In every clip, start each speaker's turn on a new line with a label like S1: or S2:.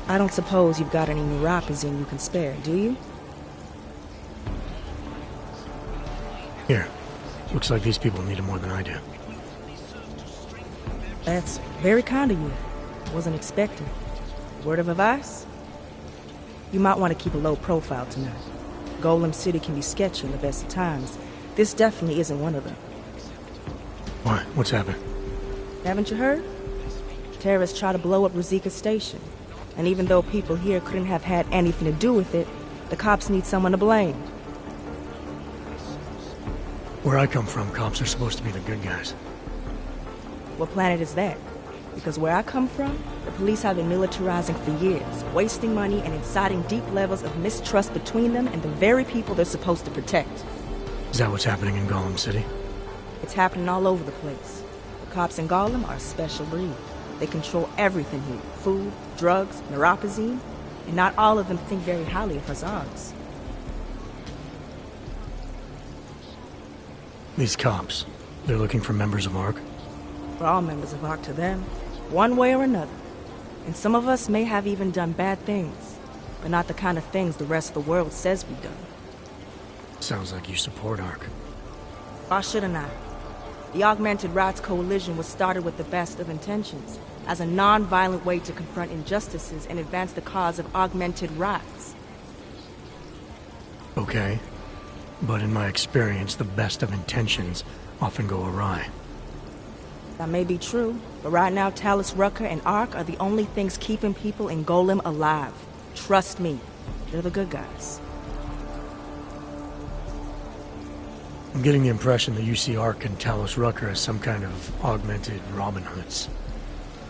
S1: I don't suppose you've got any neuropazine you can spare, do you?
S2: Here. Looks like these people need it more than I do.
S1: That's very kind of you. Wasn't expecting. Word of advice? You might want to keep a low profile tonight. Golem City can be sketchy in the best of times. This definitely isn't one of them.
S2: Why? What's happened?
S1: Haven't you heard? Terrorists try to blow up Ruzika Station. And even though people here couldn't have had anything to do with it, the cops need someone to blame.
S2: Where I come from, cops are supposed to be the good guys.
S1: What planet is that? Because where I come from, the police have been militarizing for years, wasting money and inciting deep levels of mistrust between them and the very people they're supposed to protect.
S2: Is that what's happening in Golem City?
S1: It's happening all over the place. The cops in Golem are a special breed. They control everything here. Food, drugs, neuropazine. And not all of them think very highly of Hazards.
S2: These cops, they're looking for members of ARC?
S1: We're all members of ARC to them, one way or another. And some of us may have even done bad things, but not the kind of things the rest of the world says we've done.
S2: Sounds like you support ARC.
S1: Why shouldn't I? The Augmented Rights Coalition was started with the best of intentions, as a non-violent way to confront injustices and advance the cause of augmented rights.
S2: Okay. But in my experience, the best of intentions often go awry.
S1: That may be true, but right now Talus, Rucker, and ARC are the only things keeping people in Golem alive. Trust me, they're the good guys.
S2: I'm getting the impression that you see ARC and Talus Rucker as some kind of augmented Robin Hoods.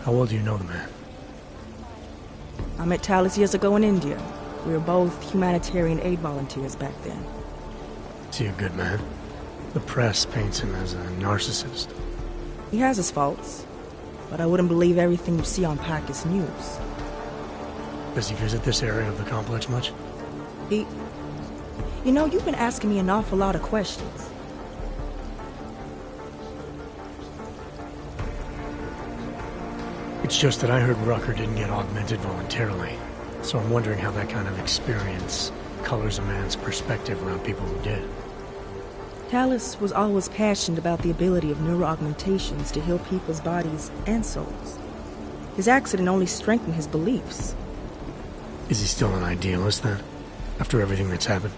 S2: How well do you know the man?
S1: I met Talus years ago in India. We were both humanitarian aid volunteers back then.
S2: Is he a good man? The press paints him as a narcissist.
S1: He has his faults, but I wouldn't believe everything you see on Pakistan News.
S2: Does he visit this area of the complex much?
S1: You know, you've been asking me an awful lot of questions.
S2: It's just that I heard Rucker didn't get augmented voluntarily, so I'm wondering how that kind of experience colors a man's perspective around people who did.
S1: Talus was always passionate about the ability of neuroaugmentations to heal people's bodies and souls. His accident only strengthened his beliefs.
S2: Is he still an idealist, then? After everything that's happened?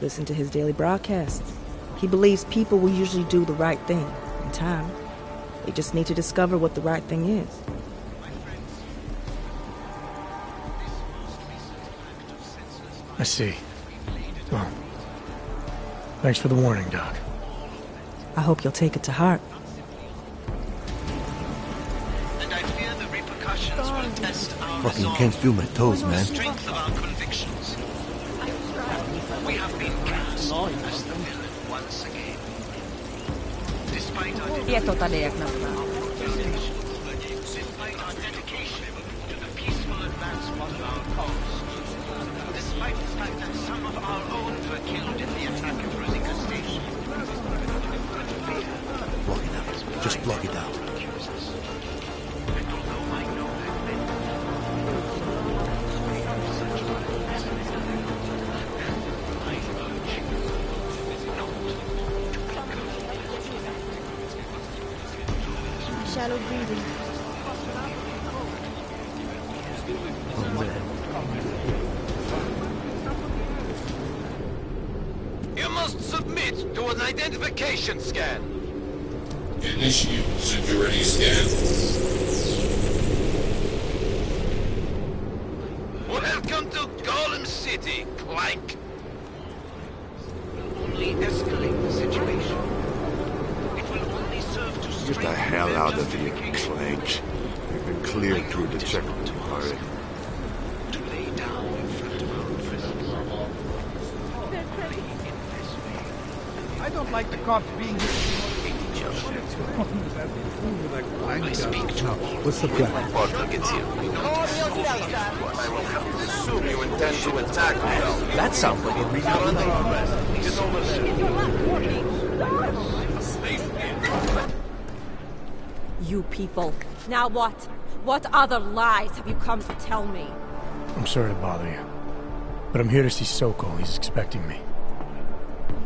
S1: Listen to his daily broadcasts. He believes people will usually do the right thing in time. They just need to discover what the right thing is.
S2: I see. Well, thanks for the warning, Doc.
S1: I hope you'll take it to heart.
S3: And I fear the repercussions will test our
S4: Fucking
S3: resolve,
S4: can't feel my toes,
S3: the
S4: man.
S3: strength of our convictions. We have been cast as the villain once again. Despite our despite our dedication to the peaceful advancement of our cause, despite the fact that some of our own were killed in the attack at Ruzika Station.
S4: Block it out. Just block it out.
S3: And although I know that many I urge you not to
S5: Shallow breathing.
S3: You must submit to an identification scan.
S5: Initiate security scan.
S3: Welcome to Golem City, Clank. Only escalate the situation. It will only serve to
S4: Get the hell out of here,
S3: Clank.
S4: Clank. You've been cleared through the checkpoint already.
S3: To lay down in front of our prisoners.
S6: I don't like the cops being here.
S3: I speak to all.
S4: What's the plan?
S3: Porter gets here. I will have to assume you intend to attack me.
S6: That sounds like a real
S7: You people. Now what? What other lies have you come to tell me?
S2: I'm sorry to bother you, but I'm here to see Sokol. He's expecting me.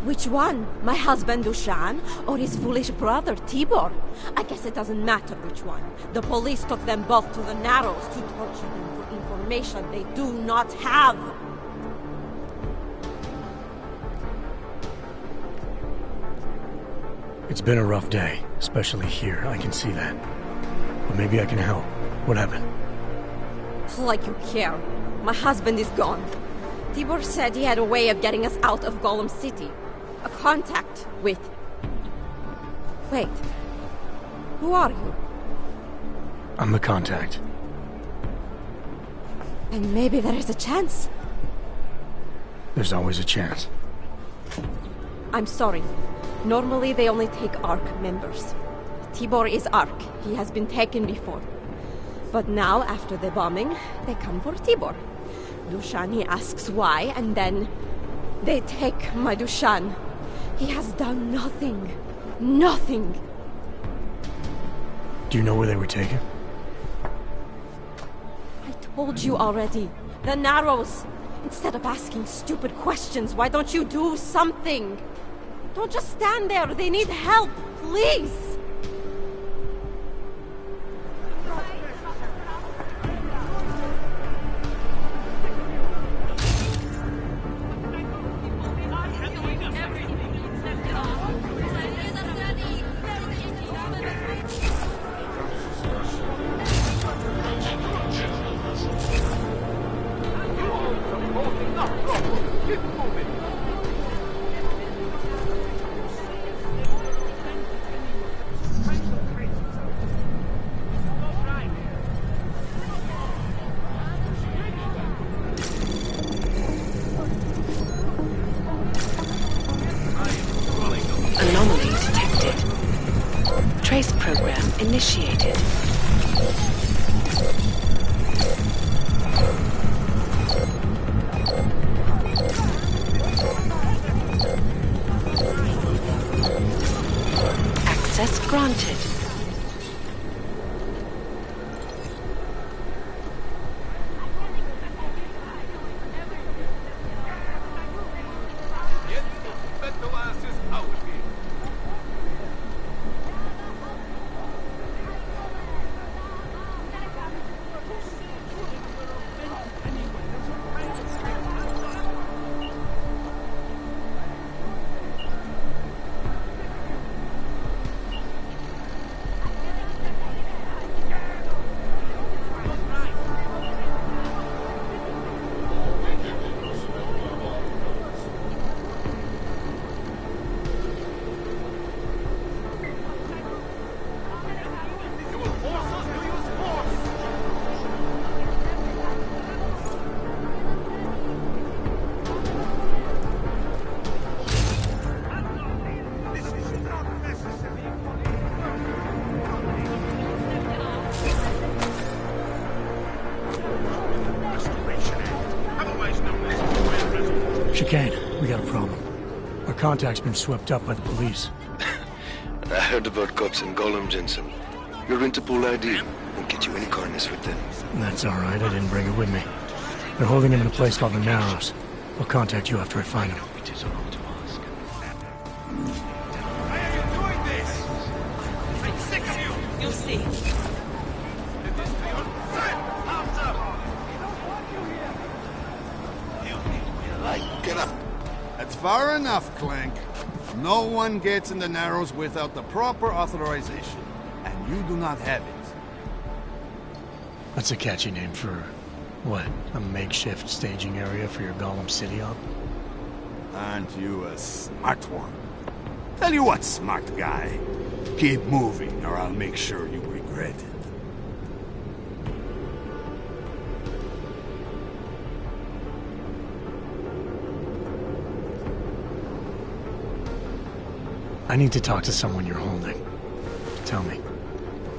S7: Which one? My husband Dushan or his foolish brother Tibor? I guess it doesn't matter which one. The police took them both to the Narrows to torture them for information they do not have.
S2: It's been a rough day, especially here. I can see that. But maybe I can help. What happened?
S7: Like you care. My husband is gone. Tibor said he had a way of getting us out of Golem City. A contact with... Wait. Who are you?
S2: I'm the contact.
S7: And maybe there is a chance.
S2: There's always a chance.
S7: I'm sorry. Normally they only take ARC members. Tibor is ARC. He has been taken before. But now, after the bombing, they come for Tibor. Dushan, he asks why, and then they take my Dushan. He has done nothing. Nothing.
S2: Do you know where they were taken?
S7: I told you already. The Narrows. Instead of asking stupid questions, why don't you do something? Don't just stand there. They need help. Please.
S8: Anomaly detected. Trace program initiated. Access granted.
S2: Chicane, we got a problem. Our contact's been swept up by the police.
S9: I heard about cops in Golem, Jensen. Your Interpol ID won't get you any kindness with them.
S2: That's all right. I didn't bring it with me. They're holding him in a place called the Narrows. I'll contact you after I find him.
S3: It is wrong to ask.
S6: Why are you doing this? I'm sick of you.
S8: You'll see.
S4: Get up. That's far enough, Clank.
S10: No one gets in the Narrows without the proper authorization, and you do not have it.
S2: That's a catchy name for, what, a makeshift staging area for your Gollum City op?
S10: Aren't you a smart one? Tell you what, smart guy. Keep moving, or I'll make sure you regret it.
S2: I need to talk to someone you're holding. Tell me,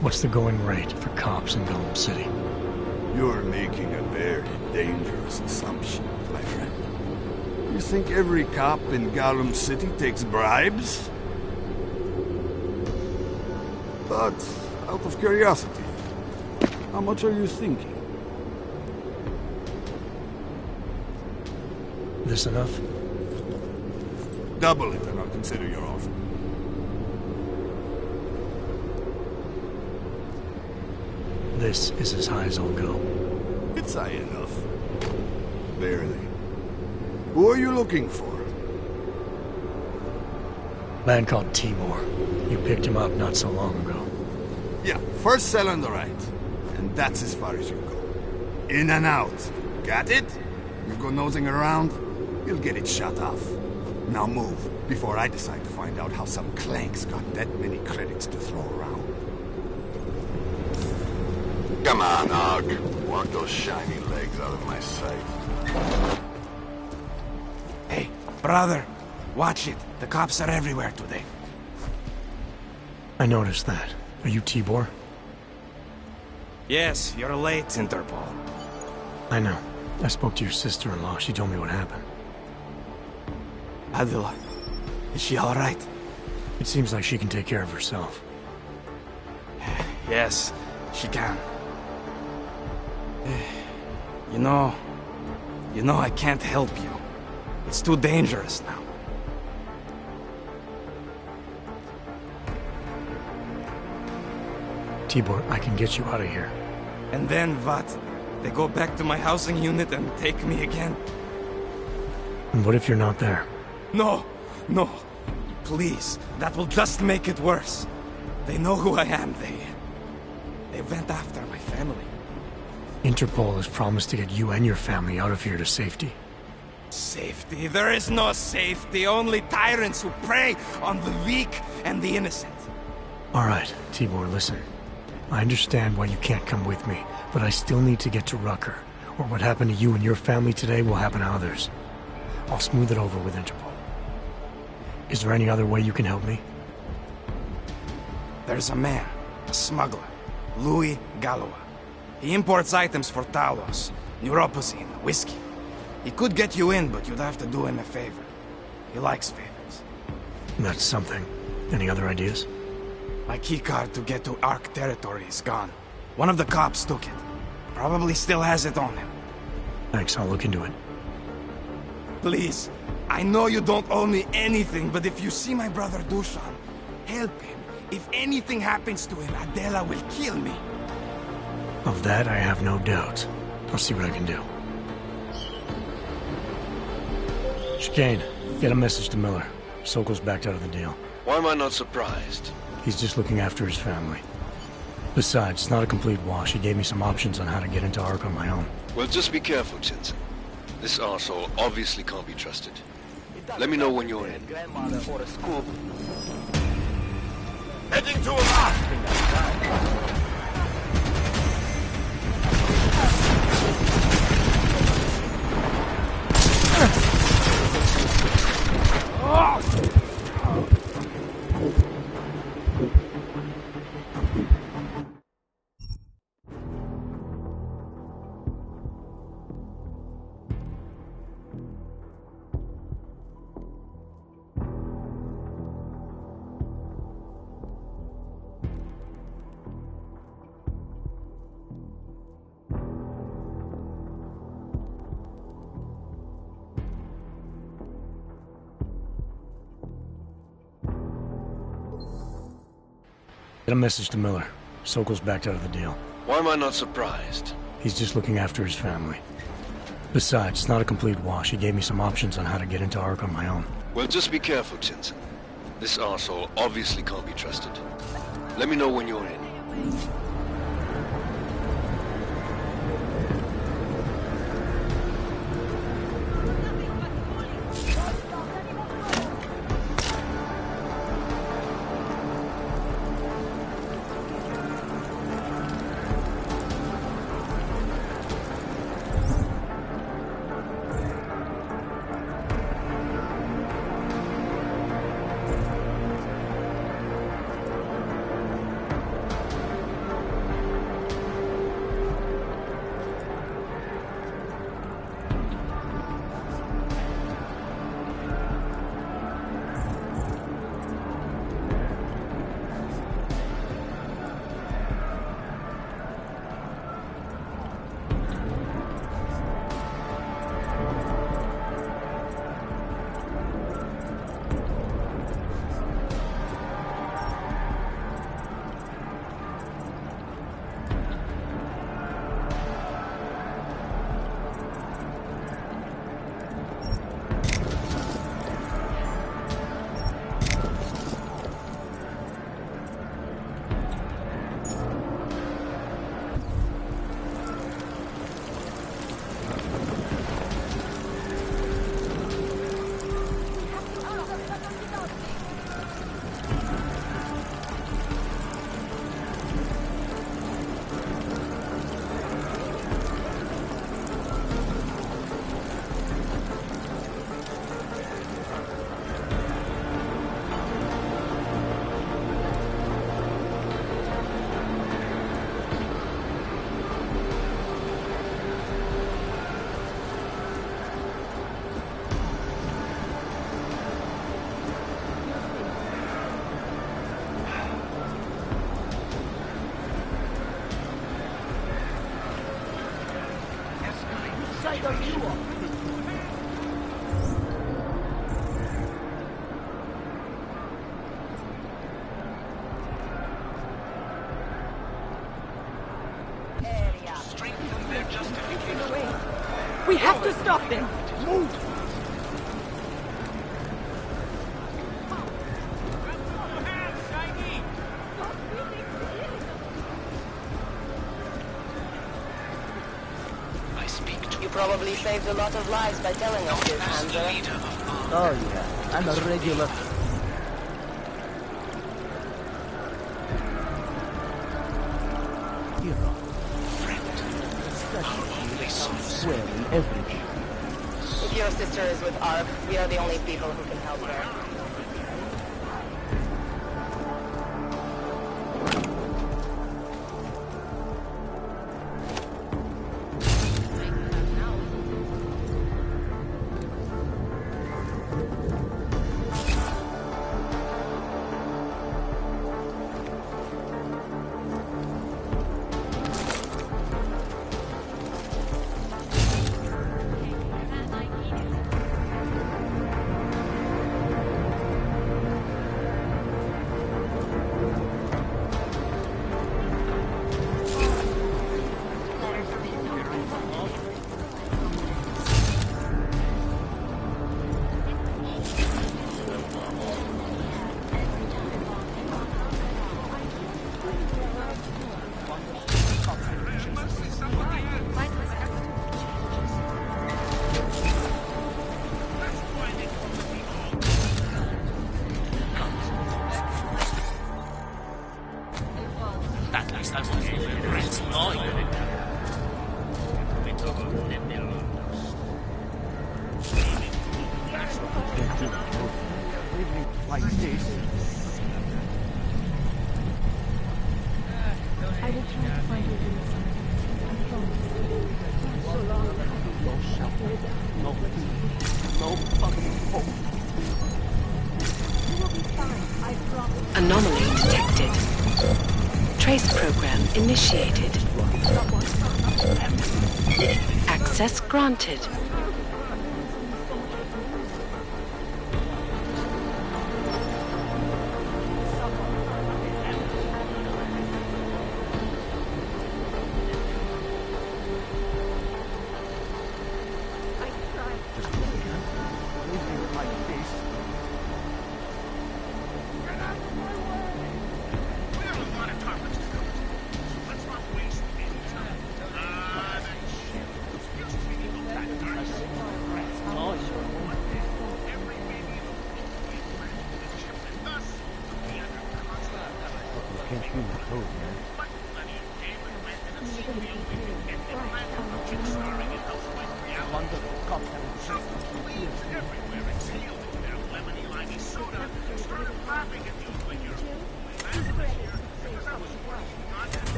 S2: what's the going rate for cops in Gollum City?
S10: You're making a very dangerous assumption, my friend. You think every cop in Gollum City takes bribes? But, out of curiosity, how much are you thinking?
S2: This enough?
S10: Double it and I'll consider your offer.
S2: This is as high as I'll go.
S10: It's high enough. Barely. Who are you looking for?
S2: Man called Tibor. You picked him up not so long ago.
S10: Yeah, first cell on the right. And that's as far as you go. In and out. Got it? You go nosing around, you'll get it shut off. Now move, before I decide to find out how some clanks got that many credits to throw around.
S4: Come on, Og. Walk those shiny legs out of my sight.
S6: Hey, brother, watch it. The cops are everywhere today.
S2: I noticed that. Are you Tibor?
S6: Yes, you're late, Interpol.
S2: I know. I spoke to your sister-in-law. She told me what happened.
S6: Adela, is she all right?
S2: It seems like she can take care of herself.
S6: Yes, she can. You know, I can't help you. It's too dangerous now.
S2: Tibor, I can get you out of here.
S6: And then what? They go back to my housing unit and take me again?
S2: And what if you're not there?
S6: No, no. Please, that will just make it worse. They know who I am. They went after my family.
S2: Interpol has promised to get you and your family out of here to safety.
S6: Safety? There is no safety. Only tyrants who prey on the weak and the innocent.
S2: All right, Tibor, listen. I understand why you can't come with me, but I still need to get to Rucker, or what happened to you and your family today will happen to others. I'll smooth it over with Interpol. Is there any other way you can help me?
S6: There's a man, a smuggler, Louis Galois. He imports items for Talos, neuropozyne, whiskey. He could get you in, but you'd have to do him a favor. He likes favors.
S2: That's something. Any other ideas?
S6: My keycard to get to Ark territory is gone. One of the cops took it. Probably still has it on him.
S2: Thanks, I'll look into it.
S6: Please, I know you don't owe me anything, but if you see my brother Dushan, help him. If anything happens to him, Adela will kill me.
S2: Of that, I have no doubt. I'll see what I can do. Chicane, get a message to Miller. Sokol's backed out of the deal.
S9: Why am I not surprised?
S2: He's just looking after his family. Besides, it's not a complete wash. He gave me some options on how to get into Ark on my own.
S9: Well, just be careful, Jensen. This arsehole obviously can't be trusted. Let me know when you're in.
S10: Heading to a lock!
S2: Get a message to Miller. Sokol's backed out of the deal.
S9: Why am I not surprised?
S2: He's just looking after his family. Besides, it's not a complete wash. He gave me some options on how to get into Ark on my own.
S9: Well, just be careful, Jensen. This arsehole obviously can't be trusted. Let me know when you're in.
S7: We have to stop them!
S10: Move!
S8: You probably saved a lot of lives by telling us this, Hamza.
S11: Oh yeah, I'm a regular... hero. Swearing every day.
S8: If your sister is with Ark, we are the only people who can help her.
S11: Like this.
S12: I will try to find you inside. I promise. So long.
S11: No shelter. No peace. No fucking hope.
S12: You will be fine, I promise.
S8: Anomaly detected. Trace program initiated. Access granted.
S11: can't feel my toes, man. Wonder the cops haven't chased us for years.
S3: Everywhere exhaling their lemony limey soda, started laughing at you when you're because I was working on it.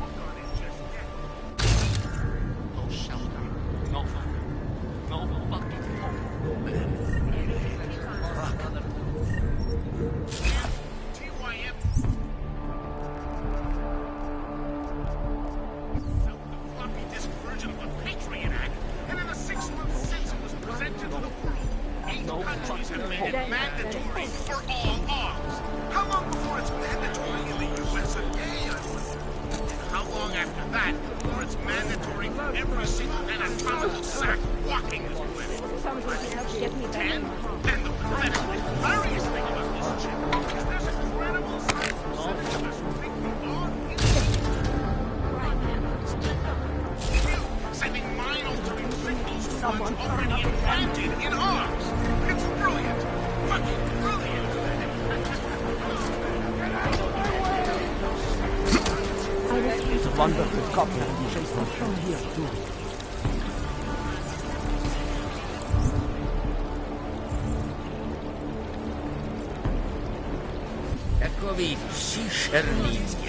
S3: Work on it just yet. No shelter, no food, no fucking hope. No man. TYM. The floppy disk version of a Patriot Act, and in the 6 months since it was presented to the world, 8 countries have made it mandatory for all arms. How long before it's mandatory in the US again? And how long after that before it's mandatory for every single anatomical sack walking this planet? 10? And the pathetically hilarious thing about this shit is there's incredible science researchers who think we are sending mind-altering signals to ones already implanted in arms. It's brilliant. Fucking brilliant.
S11: It's a wonder the cops haven't chased us from here, too.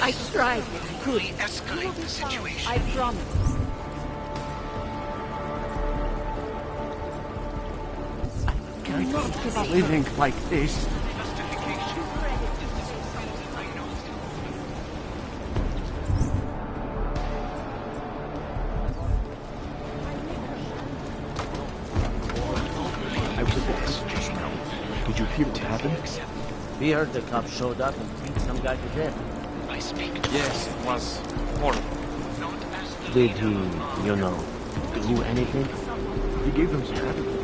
S7: I tried.
S3: Could escalate the situation.
S7: I promise.
S11: Can't keep living like this.
S13: I was at the execution. Did you hear what happened?
S11: We heard the cops showed up and beat some guy to death.
S3: I speak to
S6: Yes, it was horrible.
S11: Did he, you know, do anything?
S13: He gave them some attitude.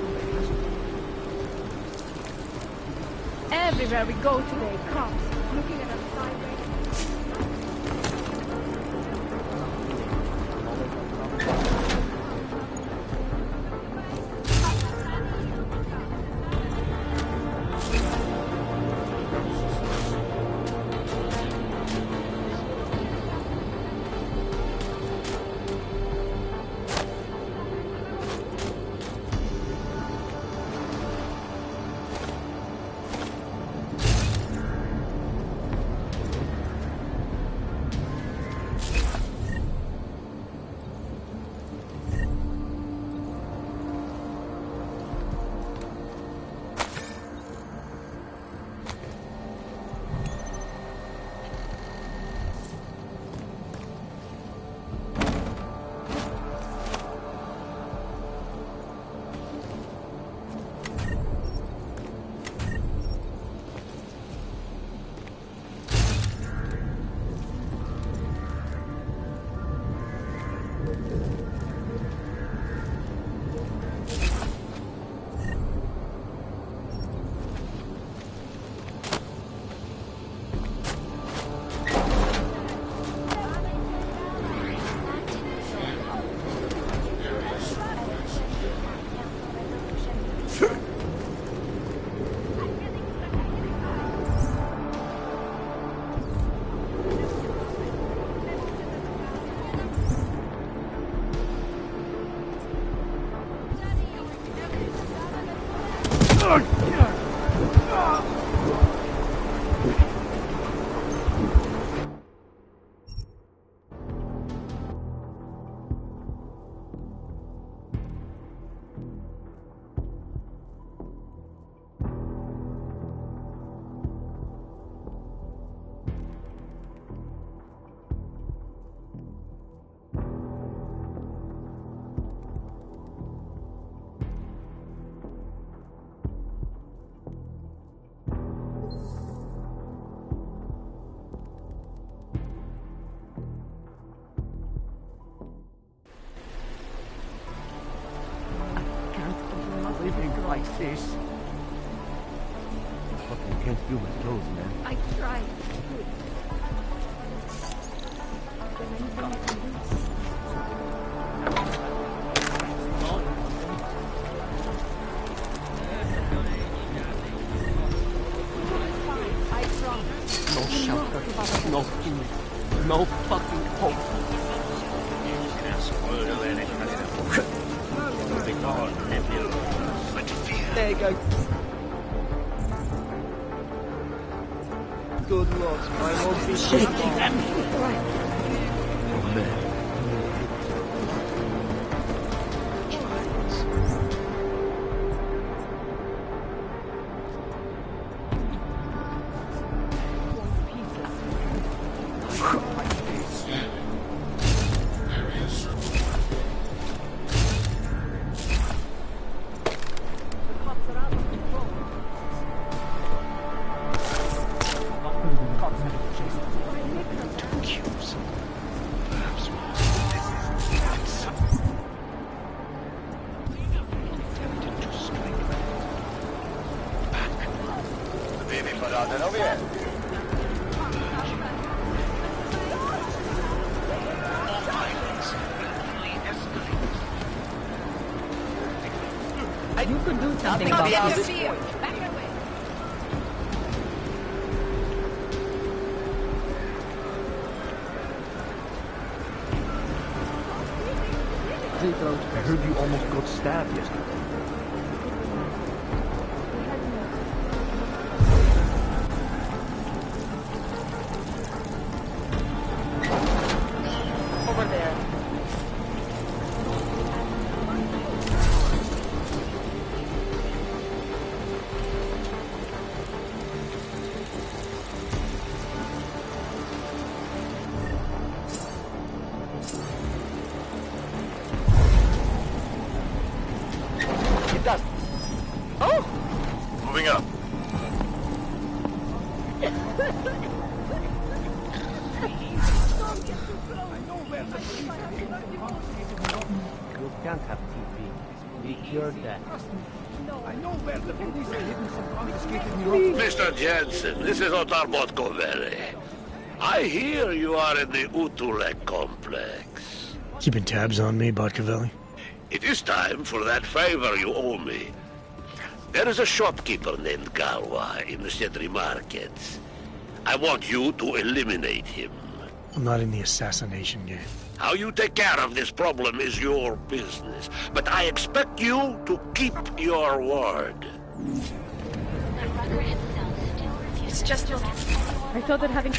S12: Everywhere we go today, cops looking at us sideways.
S11: Living like this. I fucking can't feel my toes, man.
S7: I tried.
S11: No shelter, No fucking hope. There you go. Good lord, my old
S1: Shit.
S11: You could do something about this.
S13: I heard you almost got stabbed yesterday.
S8: Over there.
S4: Moving up.
S11: You can't have TP. We cured that.
S10: I know where the police are hidden some confiscated
S4: Mr. Jensen, this is Otar Botkovere. I hear you are in the Utulek complex.
S2: Keeping tabs on me, Botkovelli?
S4: It is time for that favor you owe me. There is a shopkeeper named Galwa in the Cedri markets. I want you to eliminate him.
S2: I'm not in the assassination game.
S4: How you take care of this problem is your business, but I expect you to keep your word.
S12: It's just your... I thought that having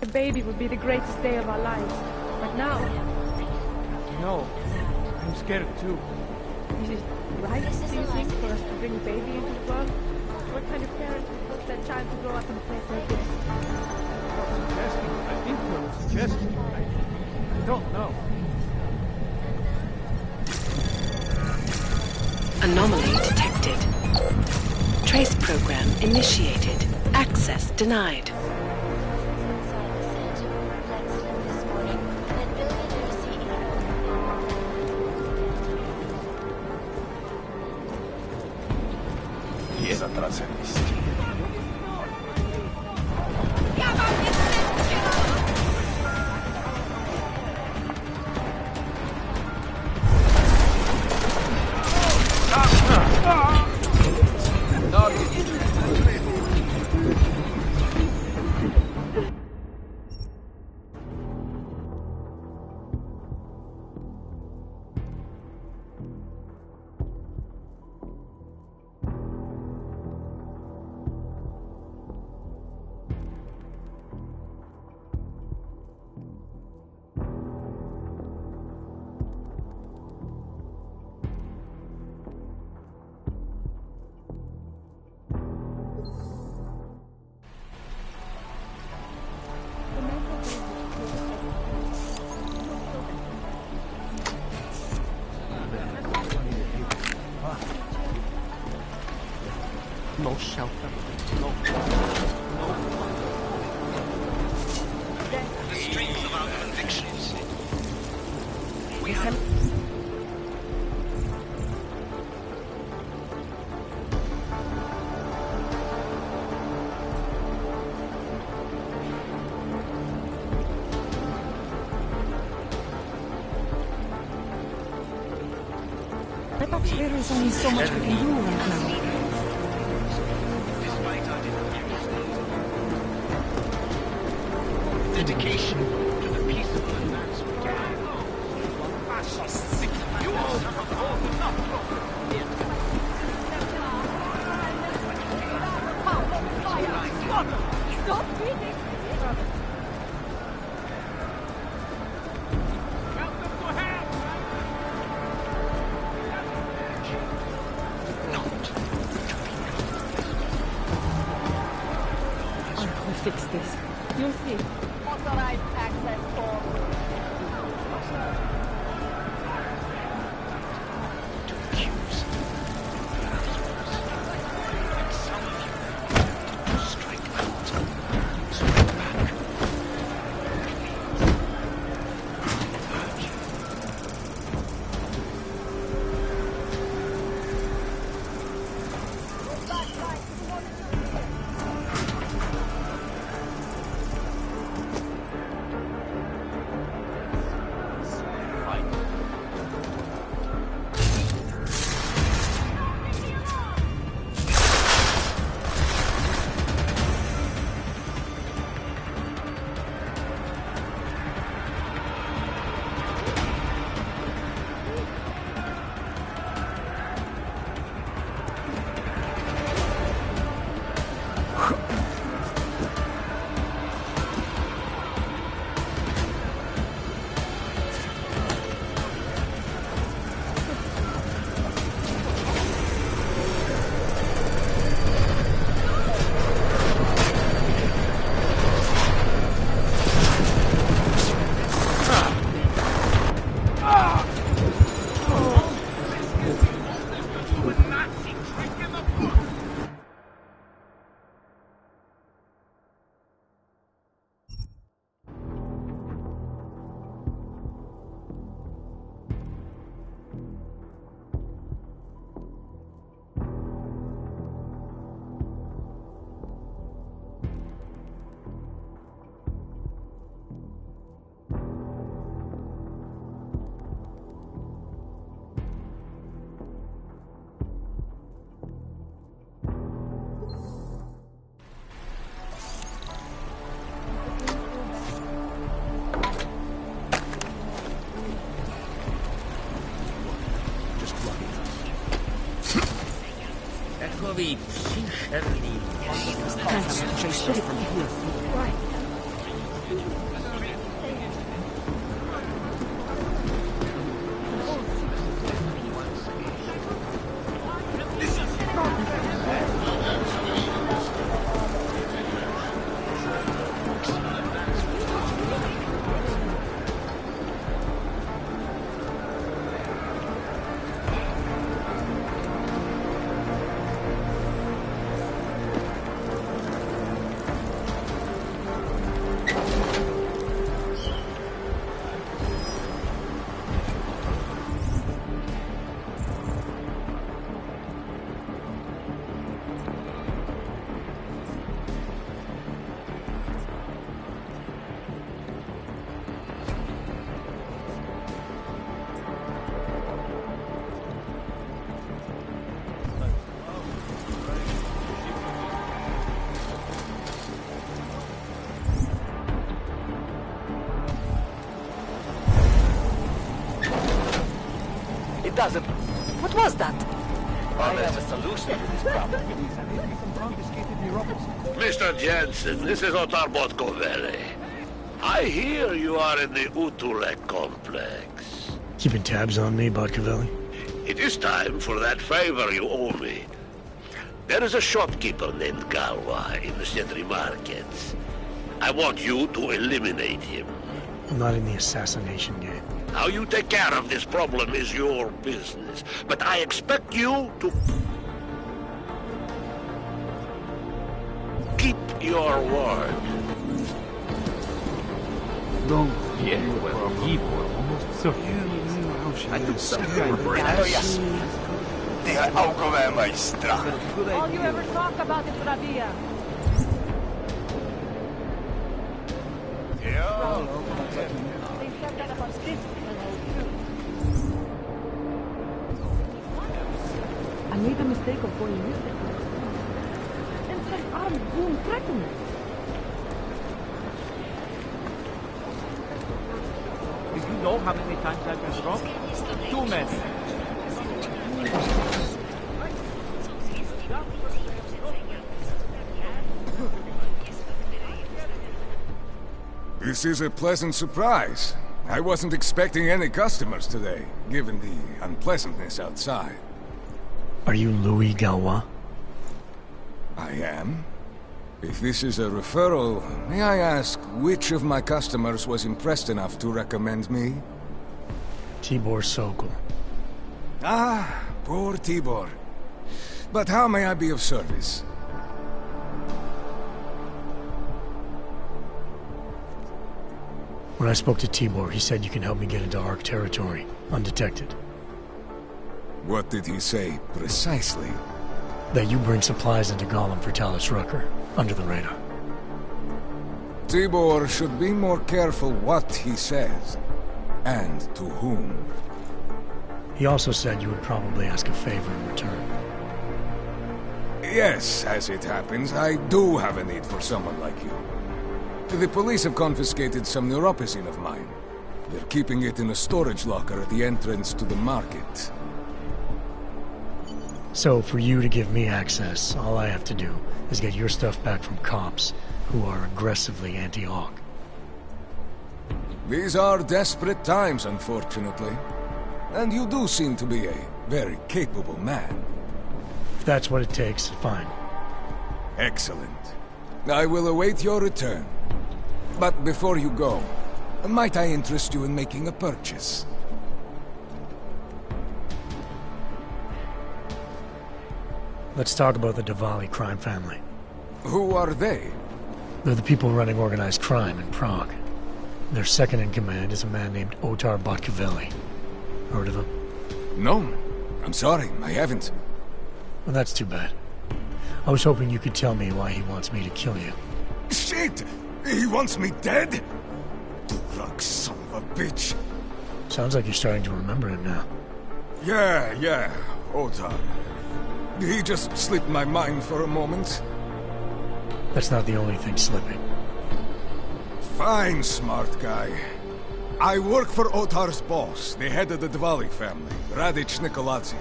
S12: a baby would be the greatest day of our lives, but now...
S11: No, I'm scared too.
S12: Is it right, do you think, for us to bring a baby into the world? What kind of parent would want their child to grow up in a place like this?
S11: I think we're suggesting. I don't know.
S14: Anomaly detected. Trace program initiated. Access denied.
S11: No shelter. No.
S3: The strength of our convictions. We
S1: have... I thought there is only so much we can do right now.
S3: dedication to the peaceable advancement of fascists. You all
S12: Stop beating!
S7: Fix this. You'll see.
S8: Authorized access forward.
S3: to accuse. And some of you to strike out. Strike back.
S11: Eccovi, sincerely.
S12: Right.
S11: It doesn't. What was that? I have a solution to this problem.
S4: Mr. Jensen, this is Otar Botkovere. I hear you are in the Utulek complex.
S2: Keeping tabs on me, Botkovelli?
S4: It is time for that favor you owe me. There is a shopkeeper named Galwa in the Cetri markets. I want you to eliminate him.
S2: I'm not in the assassination game.
S4: How you take care of this problem is your business. But I expect you to keep your word.
S15: Don't get well, people. So I took some kind of
S11: Yes.
S12: All you ever talk about is Rabia. They said that about this fellow too. I made the mistake of going with them. And some armed goon threatened me.
S15: You know how many times I've been wrong? Too many.
S16: This is a pleasant surprise. I wasn't expecting any customers today, given the unpleasantness outside.
S2: Are you Louis Galois?
S16: I am. If this is a referral, may I ask which of my customers was impressed enough to recommend me?
S2: Tibor Sokol.
S16: Ah, poor Tibor. But how may I be of service?
S2: When I spoke to Tibor, he said you can help me get into Ark territory, undetected.
S16: What did he say, precisely?
S2: That you bring supplies into Gollum for Talos Rucker, under the radar.
S16: Tibor should be more careful what he says, and to whom.
S2: He also said you would probably ask a favor in return.
S16: Yes, as it happens, I do have a need for someone like you. The police have confiscated some neuropazine of mine. They're keeping it in a storage locker at the entrance to the market.
S2: So, for you to give me access, all I have to do is get your stuff back from cops who are aggressively anti-Hawk.
S16: These are desperate times, unfortunately. And you do seem to be a very capable man.
S2: If that's what it takes, fine.
S16: Excellent. I will await your return. But before you go, might I interest you in making a purchase?
S2: Let's talk about the Diwali crime family.
S16: Who are they?
S2: They're the people running organized crime in Prague. Their second in command is a man named Otar Botkavelli. Heard of him?
S16: No. I'm sorry, I haven't.
S2: Well, that's too bad. I was hoping you could tell me why he wants me to kill you.
S16: Shit! He wants me dead? Drug son of a bitch.
S2: Sounds like you're starting to remember him now.
S16: Yeah, Otar. He just slipped my mind for a moment.
S2: That's not the only thing slipping.
S16: Fine, smart guy. I work for Otar's boss, the head of the Diwali family, Radic Nikoladze.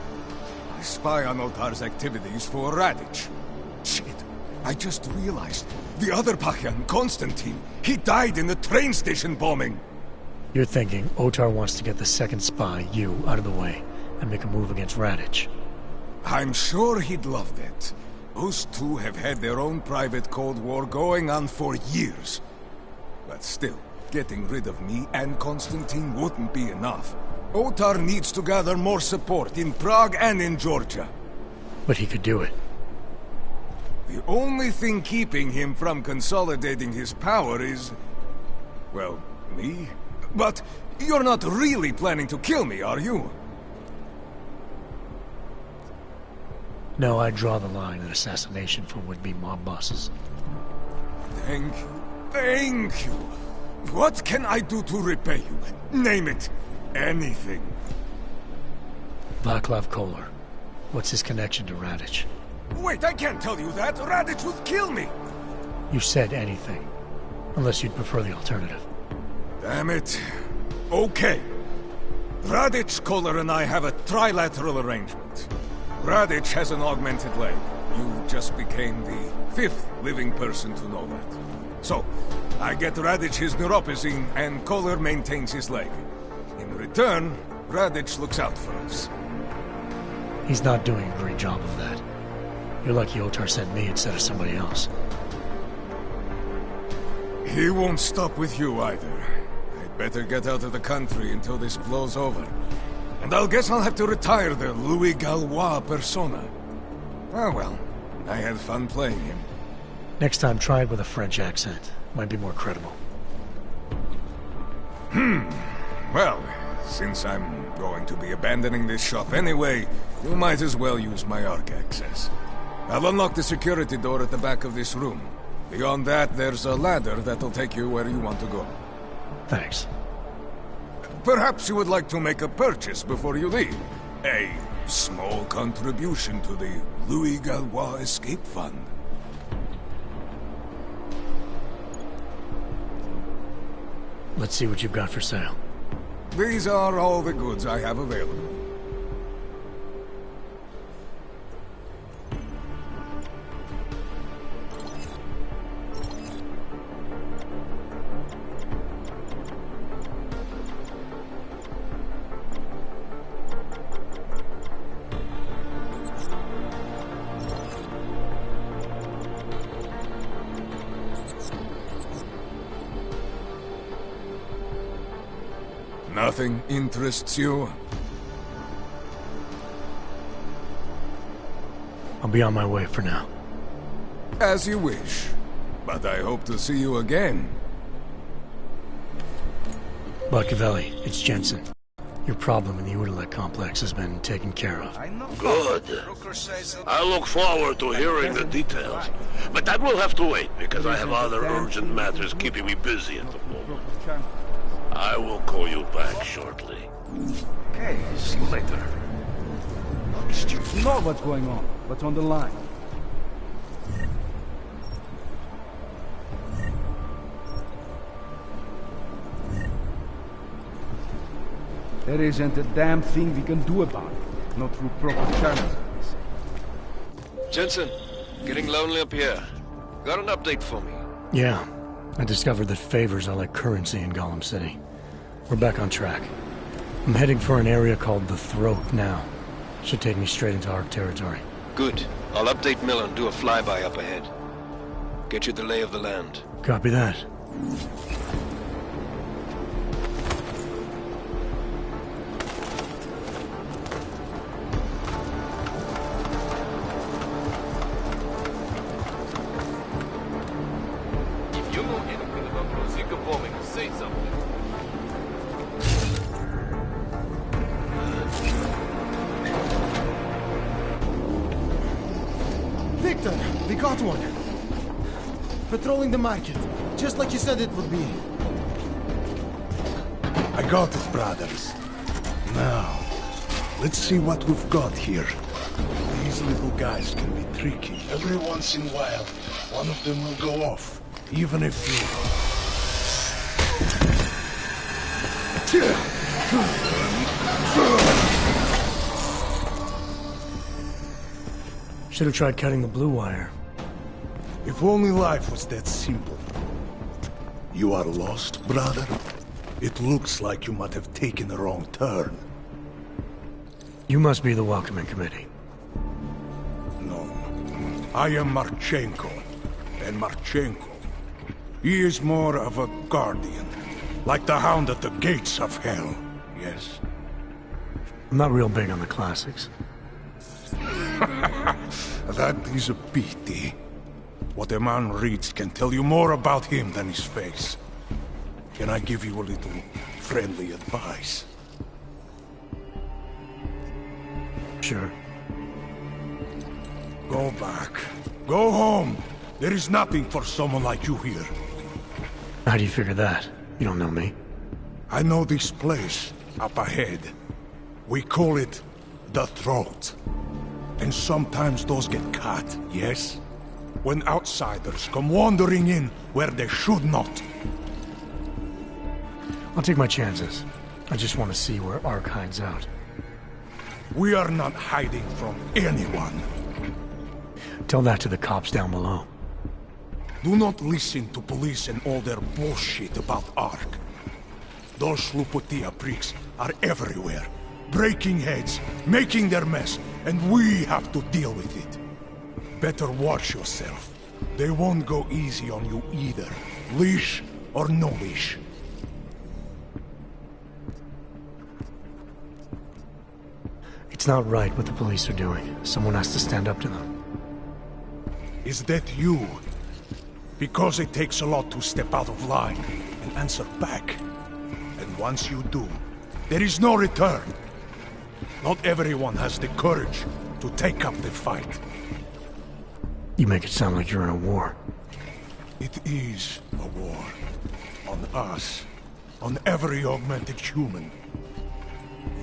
S16: I spy on Otar's activities for Radic. Shit, I just realized. The other Pakyan, Konstantin, he died in the train station bombing.
S2: You're thinking Otar wants to get the second spy, you, out of the way, and make a move against Radic.
S16: I'm sure he'd love that. Those two have had their own private Cold War going on for years. But still, getting rid of me and Konstantin wouldn't be enough. Otar needs to gather more support in Prague and in Georgia.
S2: But he could do it.
S16: The only thing keeping him from consolidating his power is... well, me? But you're not really planning to kill me, are you?
S2: No, I draw the line at assassination for would-be mob bosses.
S16: Thank you. Thank you. What can I do to repay you? Name it. Anything.
S2: Václav Koller. What's his connection to Radic?
S16: Wait, I can't tell you that. Radic would kill me.
S2: You said anything. Unless you'd prefer the alternative.
S16: Damn it. Okay. Radic, Koller, and I have a trilateral arrangement. Radic has an augmented leg. You just became the 5th living person to know that. So, I get Radic his neuropazine, and Koller maintains his leg. In return, Radic looks out for us.
S2: He's not doing a great job of that. You're lucky Otar sent me instead of somebody else.
S16: He won't stop with you either. I'd better get out of the country until this blows over. And I guess I'll have to retire the Louis Galois persona. Ah well, I had fun playing him.
S2: Next time, try it with a French accent. Might be more credible.
S16: Well, since I'm going to be abandoning this shop anyway, you might as well use my Ark access. I'll unlock the security door at the back of this room. Beyond that, there's a ladder that'll take you where you want to go.
S2: Thanks.
S16: Perhaps you would like to make a purchase before you leave. A small contribution to the Louis Galois Escape Fund.
S2: Let's see what you've got for sale.
S16: These are all the goods I have available. Nothing interests you?
S2: I'll be on my way for now.
S16: As you wish. But I hope to see you again.
S2: Machiavelli, it's Jensen. Your problem in the Udalek complex has been taken care of.
S4: Good. I look forward to hearing the details. But that will have to wait, because I have other urgent matters keeping me busy at the moment. I will call you back shortly.
S17: Okay, see you later. You know what's going on. What's on the line? There isn't a damn thing we can do about it. Not through proper channels.
S9: Jensen, getting lonely up here. Got an update for me?
S2: Yeah. I discovered that favors are like currency in Gollum City. We're back on track. I'm heading for an area called the Throat now. Should take me straight into Ark territory.
S9: Good. I'll update Mill and do a flyby up ahead. Get you the lay of the land.
S2: Copy that.
S15: If you know anything about Rosika bombing, say something.
S18: Victor, we got one. Patrolling the market, just like you said it would be.
S10: I got it, brothers. Now, let's see what we've got here. These little guys can be tricky. Every once in a while, one of them will go off, even if you...
S2: Should have tried cutting the blue wire.
S10: If only life was that simple. You are lost, brother? It looks like you might have taken a wrong turn.
S2: You must be the welcoming committee.
S10: No. I am Marchenko. And Marchenko, he is more of a guardian. Like the hound at the gates of hell, yes?
S2: I'm not real big on the classics.
S10: That is a pity. What a man reads can tell you more about him than his face. Can I give you a little friendly advice?
S2: Sure.
S10: Go back. Go home. There is nothing for someone like you here.
S2: How do you figure that? You don't know me.
S10: I know this place, up ahead. We call it the Throat. And sometimes those get cut, yes? When outsiders come wandering in where they should not.
S2: I'll take my chances. I just want to see where Ark hides out.
S10: We are not hiding from anyone.
S2: Tell that to the cops down below.
S10: Do not listen to police and all their bullshit about Ark. Those Slupotia pricks are everywhere. Breaking heads, making their mess, and we have to deal with it. Better watch yourself. They won't go easy on you either. Leash or no leash.
S2: It's not right what the police are doing. Someone has to stand up to them.
S10: Is that you? Because it takes a lot to step out of line and answer back. And once you do, there is no return. Not everyone has the courage to take up the fight.
S2: You make it sound like you're in a war.
S10: It is a war. On us. On every augmented human.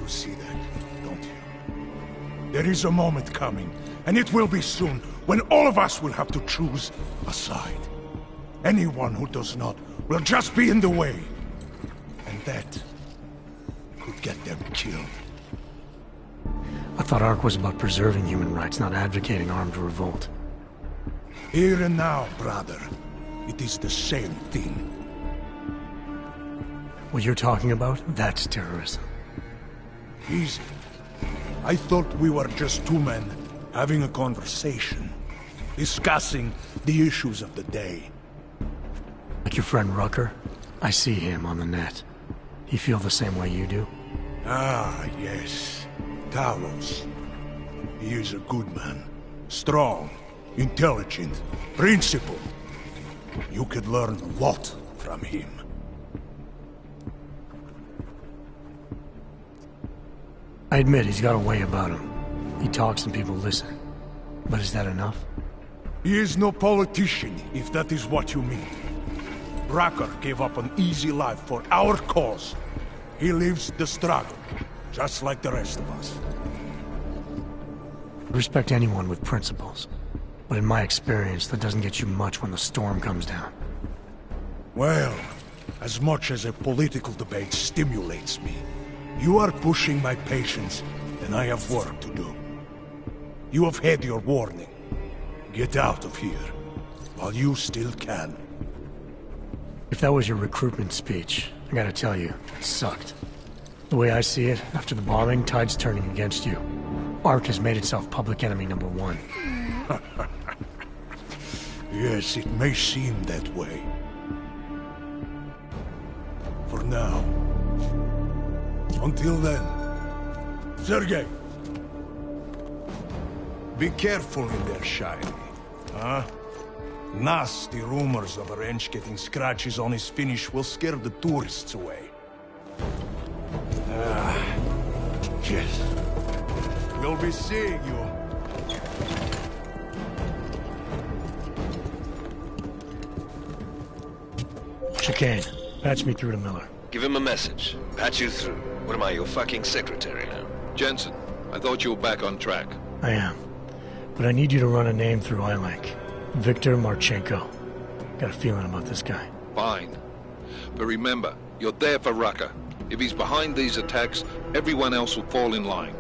S10: You see that, don't you? There is a moment coming, and it will be soon, when all of us will have to choose a side. Anyone who does not will just be in the way. And that
S19: could get them killed.
S2: I thought ARC was about preserving human rights, not advocating armed revolt.
S19: Here and now, brother. It is the same thing.
S2: What you're talking about, that's terrorism.
S19: Easy. I thought we were just two men having a conversation, discussing the issues of the day.
S2: Like your friend Rucker? I see him on the net. He feel the same way you do?
S19: Ah, yes. Talos. He is a good man. Strong, intelligent, principled. You could learn a lot from him.
S2: I admit he's got a way about him. He talks and people listen. But is that enough?
S19: He is no politician, if that is what you mean. Rucker gave up an easy life for our cause. He lives the struggle, just like the rest of us.
S2: I respect anyone with principles. But in my experience, that doesn't get you much when the storm comes down.
S19: Well, as much as a political debate stimulates me, you are pushing my patience, and I have work to do. You have had your warning. Get out of here, while you still can.
S2: If that was your recruitment speech, I gotta tell you, it sucked. The way I see it, after the bombing, tide's turning against you. ARC has made itself public enemy #1.
S19: Yes, it may seem that way. For now. Until then. Sergei! Be careful in there, Shiny. Huh? Nasty rumors of a wrench getting scratches on his finish will scare the tourists away. Yes. We'll be seeing you.
S2: Chicane, patch me through to Miller.
S9: Give him a message. Patch you through. What am I, your fucking secretary now?
S5: Jensen, I thought you were back on track.
S2: I am. But I need you to run a name through iLink. Viktor Marchenko. Got a feeling about this guy.
S5: Fine. But remember, you're there for Rucker. If he's behind these attacks, everyone else will fall in line.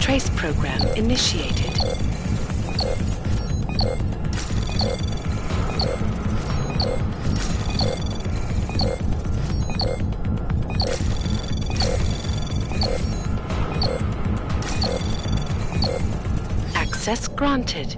S14: Trace program initiated. Access granted.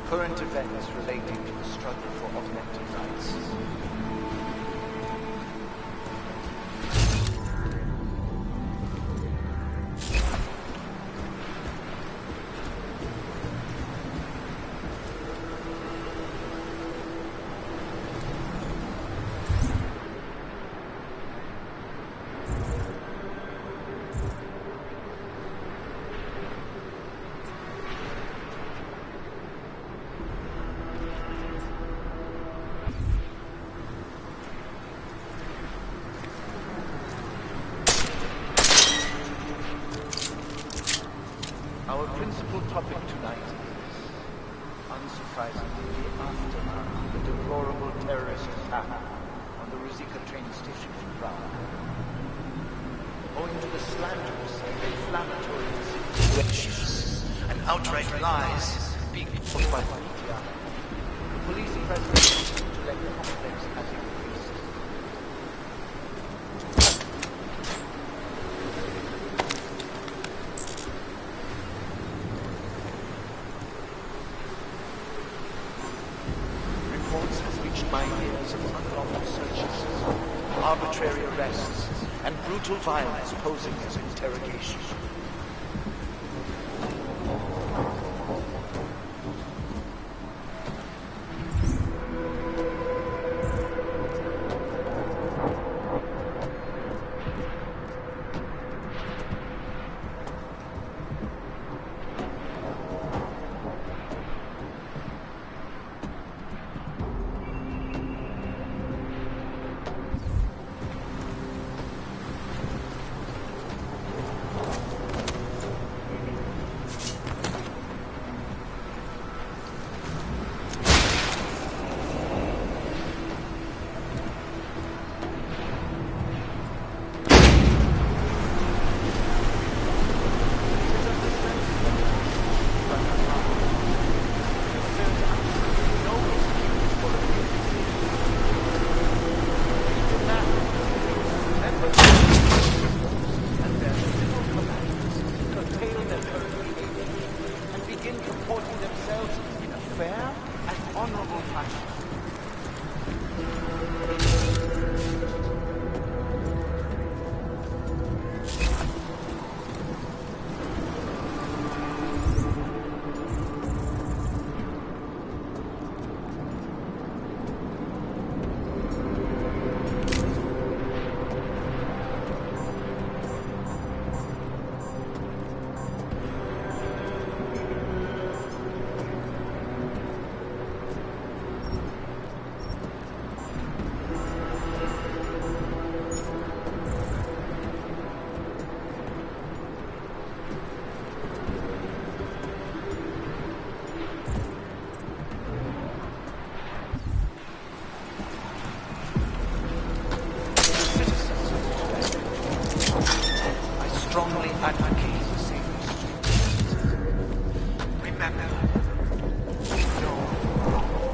S20: Current events relating to the struggle for augmented rights. Our principal topic tonight is, unsurprisingly, the aftermath of the deplorable terrorist attack on the Rucker train station in Prague. Owing to the slanderous and inflammatory insinuations and outright lies being put by the media, the police presence to let the complex has increased. My years of unlawful searches, arbitrary arrests, and brutal violence posing as interrogation.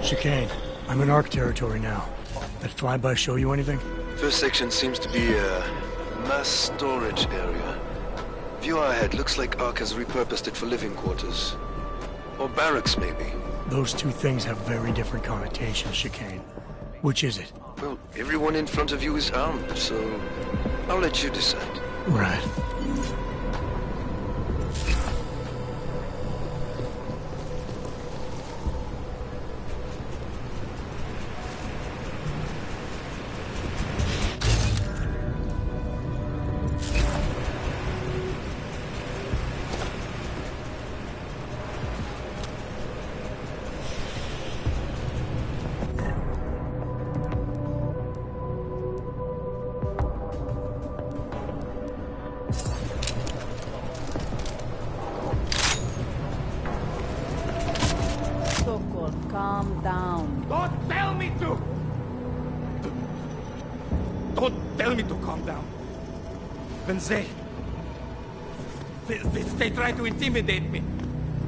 S2: Chicane, I'm in ARC territory now. That flyby show you anything?
S9: First section seems to be a mass storage area. View ahead looks like ARC has repurposed it for living quarters. Or barracks, maybe.
S2: Those two things have very different connotations, Chicane. Which is it?
S9: Well, everyone in front of you is armed, so I'll let you decide.
S2: Right.
S21: Calm down.
S16: Don't tell me to! Don't tell me to calm down. When they try to intimidate me,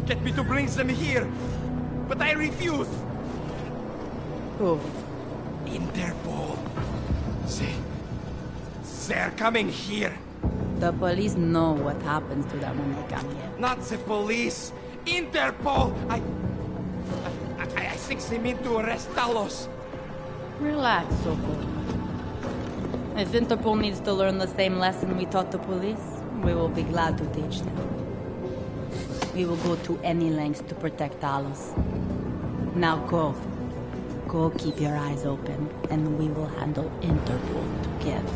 S16: get me to bring them here, but I refuse.
S21: Who?
S16: Interpol. They're coming here.
S21: The police know what happens to them when they come here.
S16: Not the police. Interpol. I think they mean to arrest Talos.
S21: Relax, Soko. If Interpol needs to learn the same lesson we taught the police, we will be glad to teach them. We will go to any lengths to protect Talos. Now go. Go keep your eyes open, and we will handle Interpol together.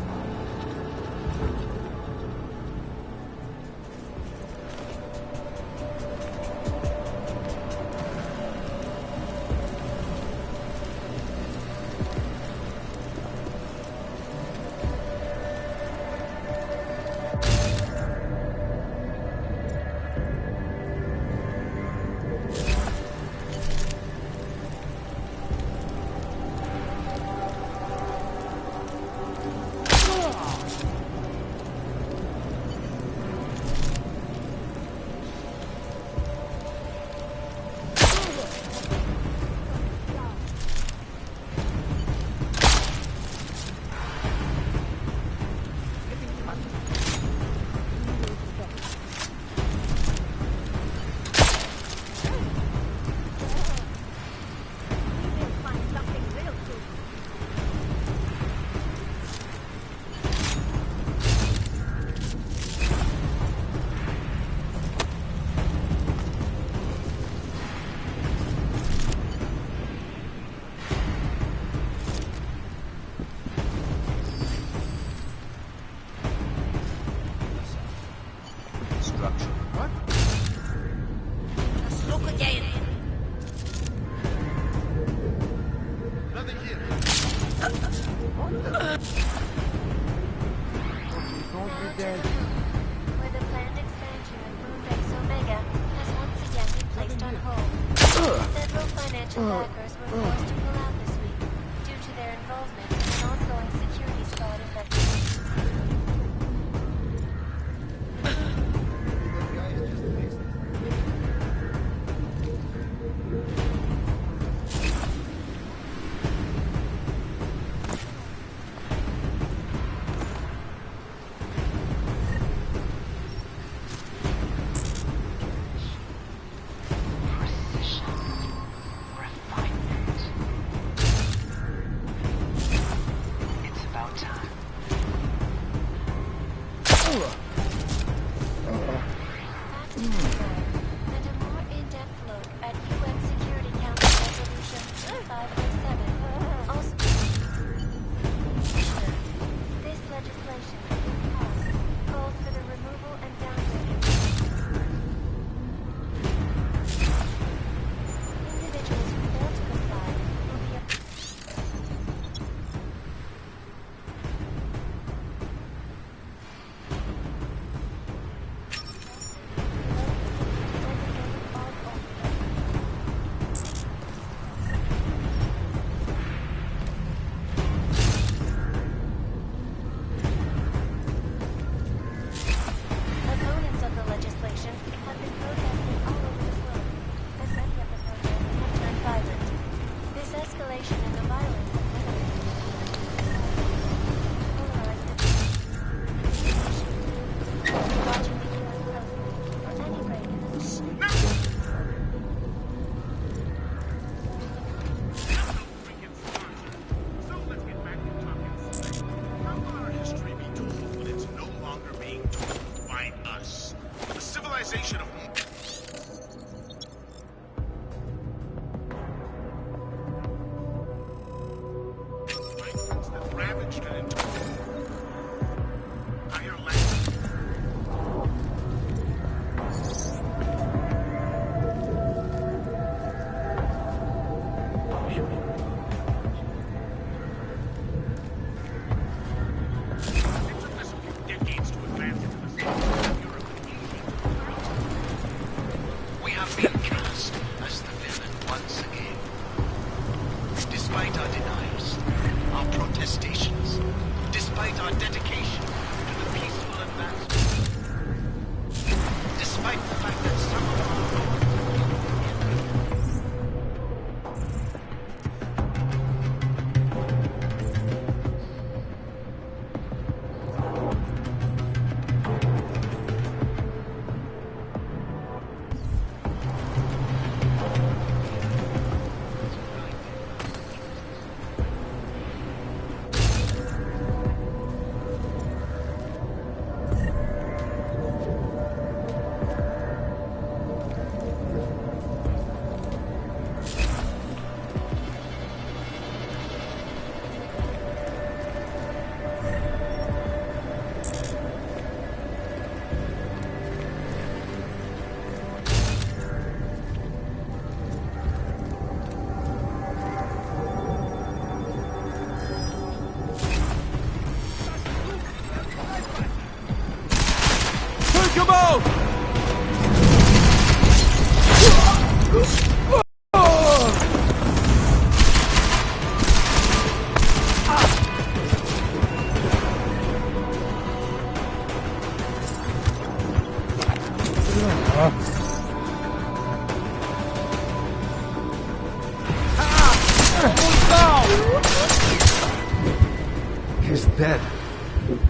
S17: dead.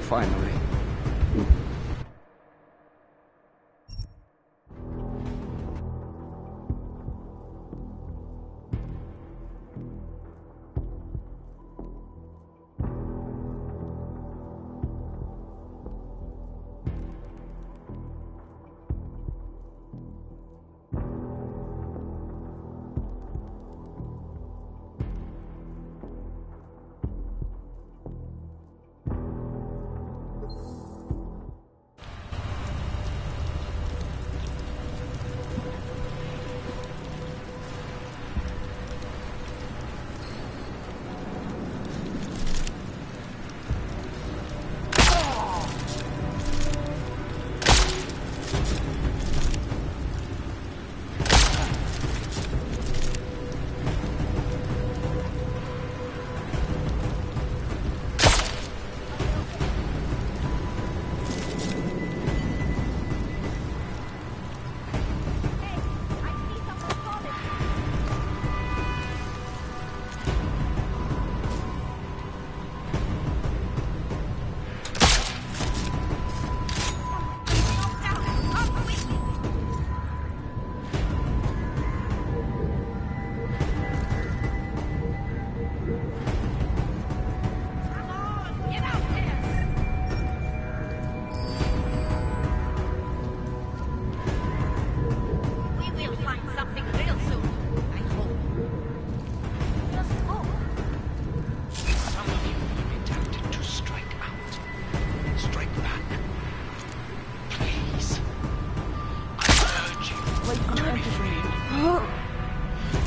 S17: Finally.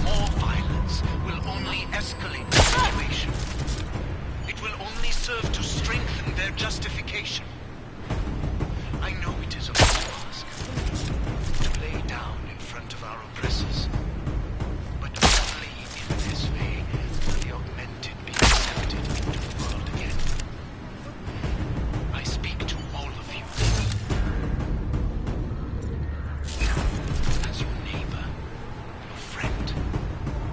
S20: More violence will only escalate the situation. It will only serve to strengthen their justification. I know it is a lot to ask, to lay down in front of our oppressors, but only in this way will the augmented be accepted into the world again. I speak to all of you. As your neighbor, your friend,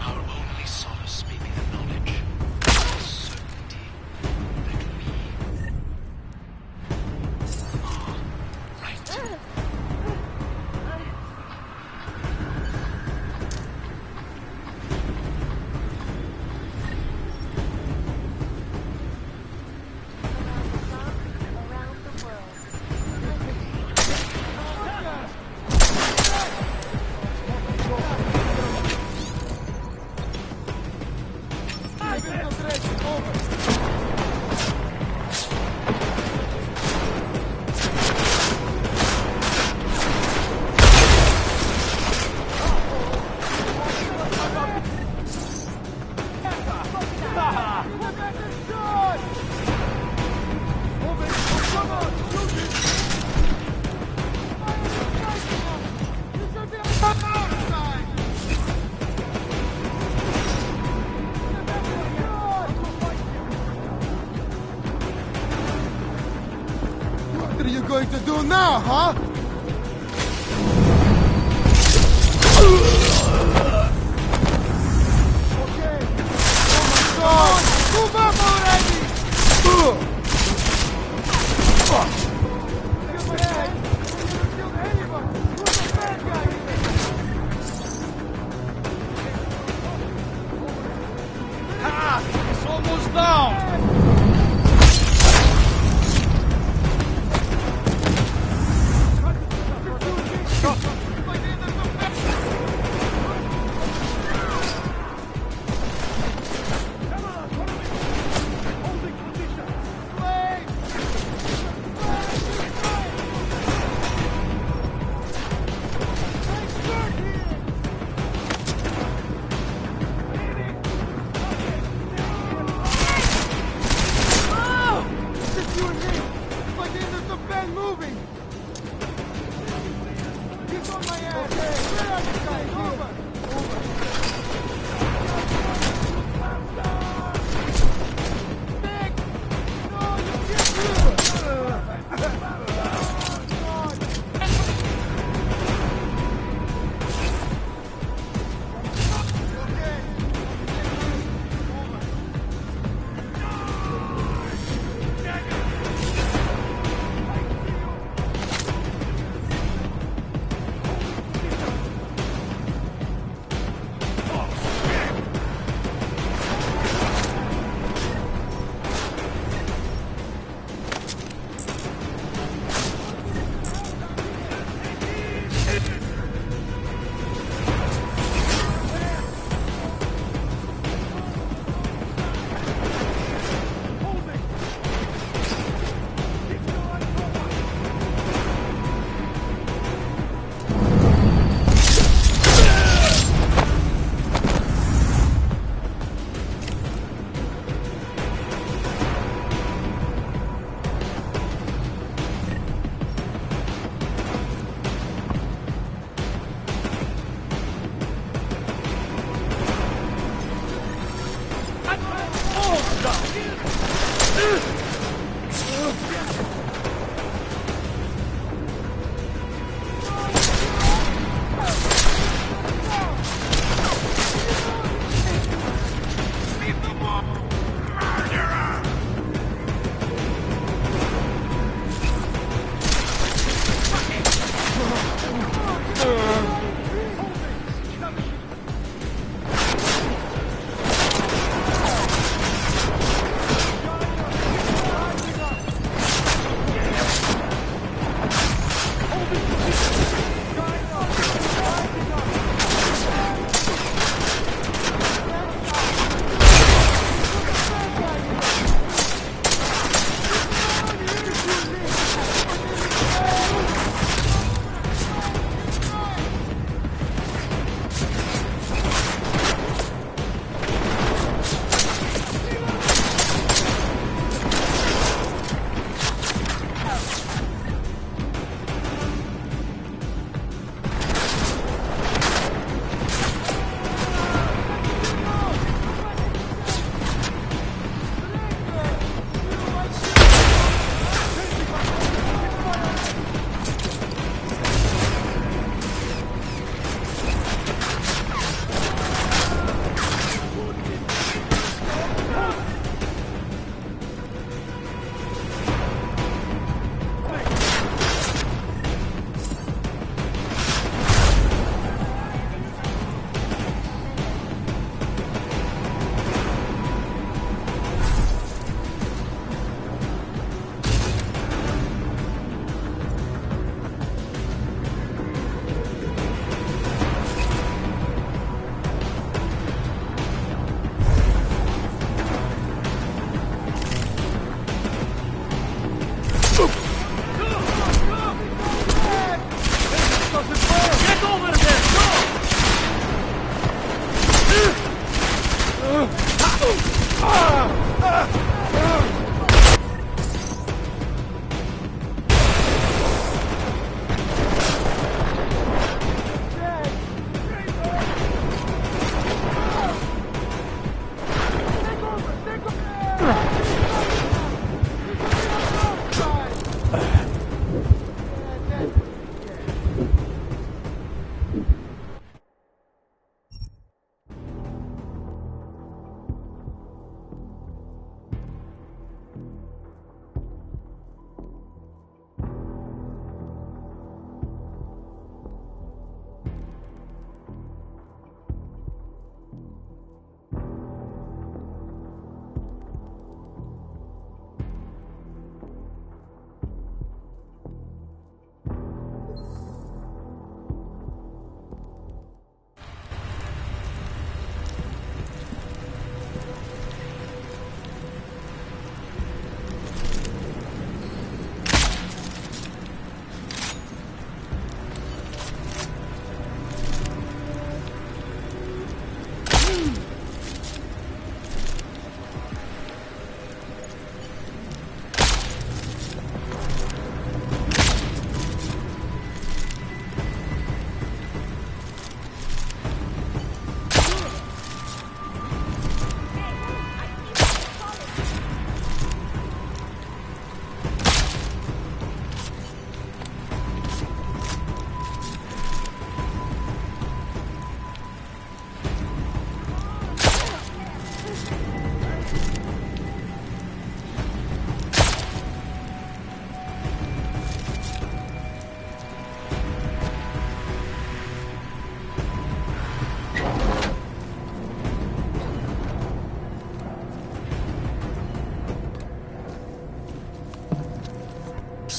S20: our only solace may be the knowledge, the certainty that we are right.
S18: What are you going to do now, huh? Okay. Oh my God! Move up already!
S17: Ha! It's almost down!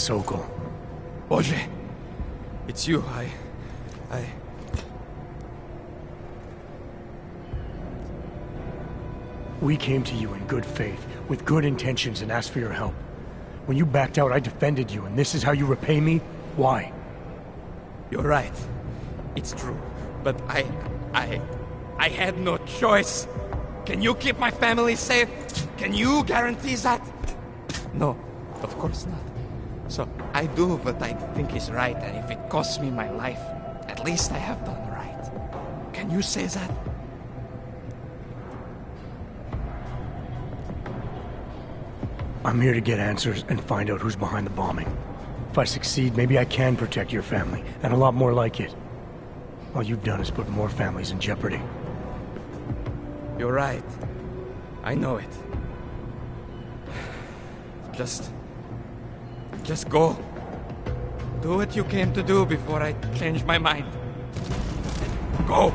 S2: Sokol.
S6: Boże, it's you.
S2: We came to you in good faith, with good intentions, and asked for your help. When you backed out, I defended you, and this is how you repay me? Why?
S6: You're right. It's true. But I had no choice. Can you keep my family safe? Can you guarantee that? No, of course not. So I do what I think is right, and if it costs me my life, at least I have done right. Can you say that?
S2: I'm here to get answers and find out who's behind the bombing. If I succeed, maybe I can protect your family, and a lot more like it. All you've done is put more families in jeopardy.
S6: You're right. I know it. Just go. Do what you came to do before I change my mind. Go!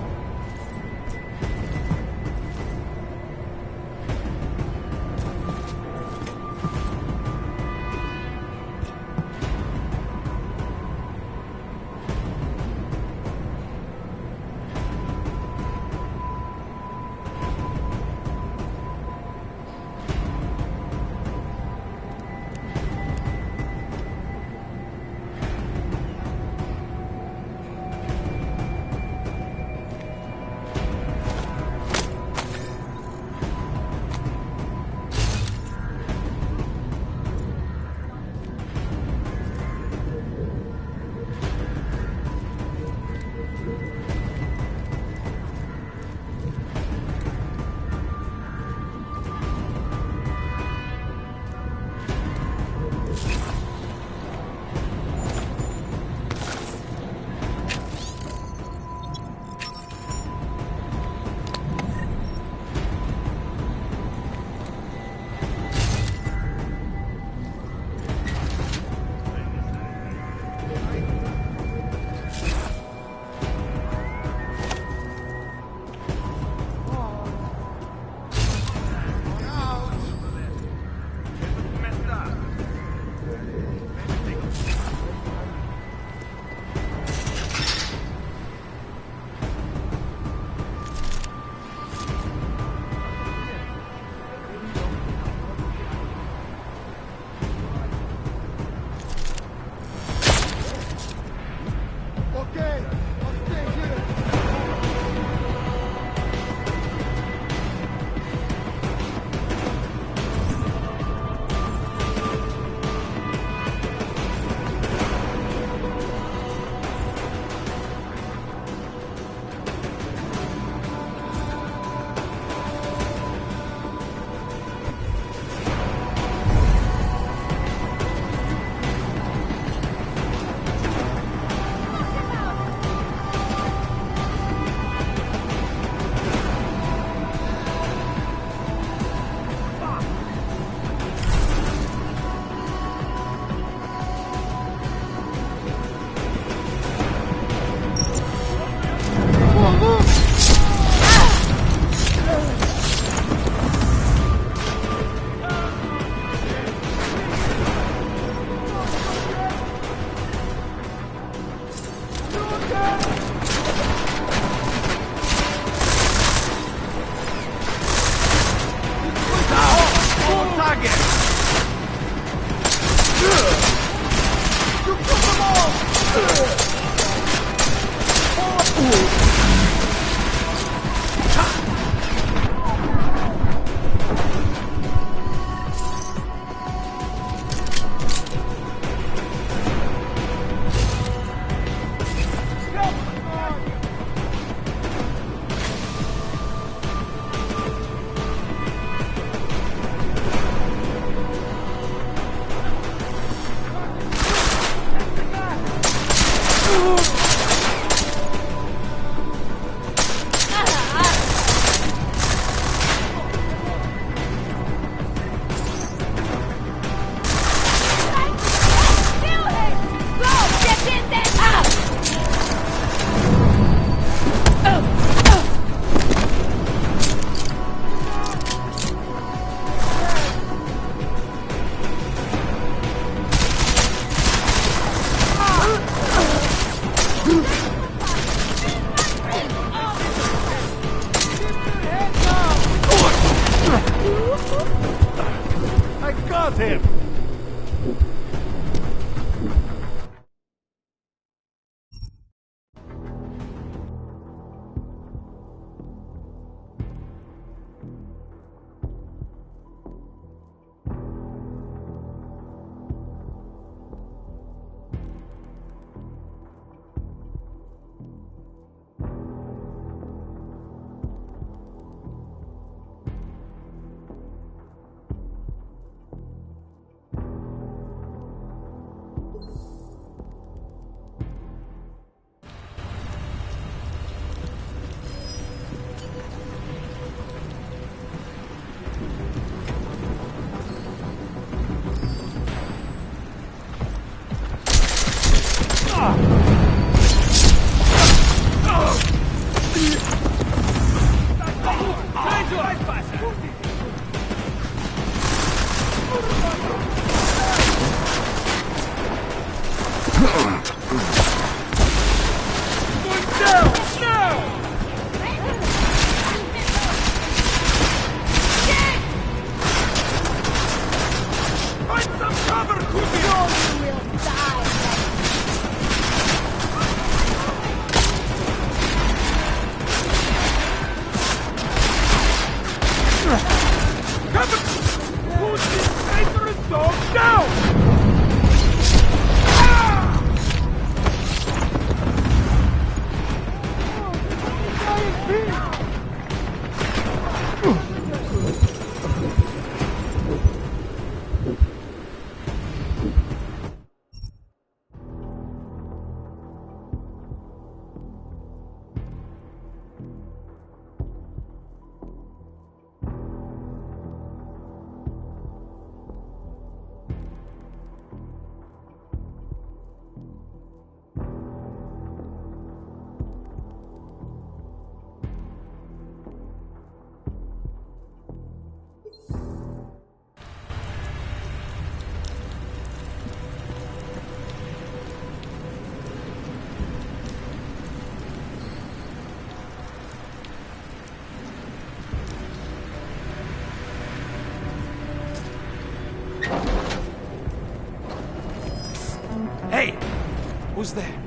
S18: Who's there?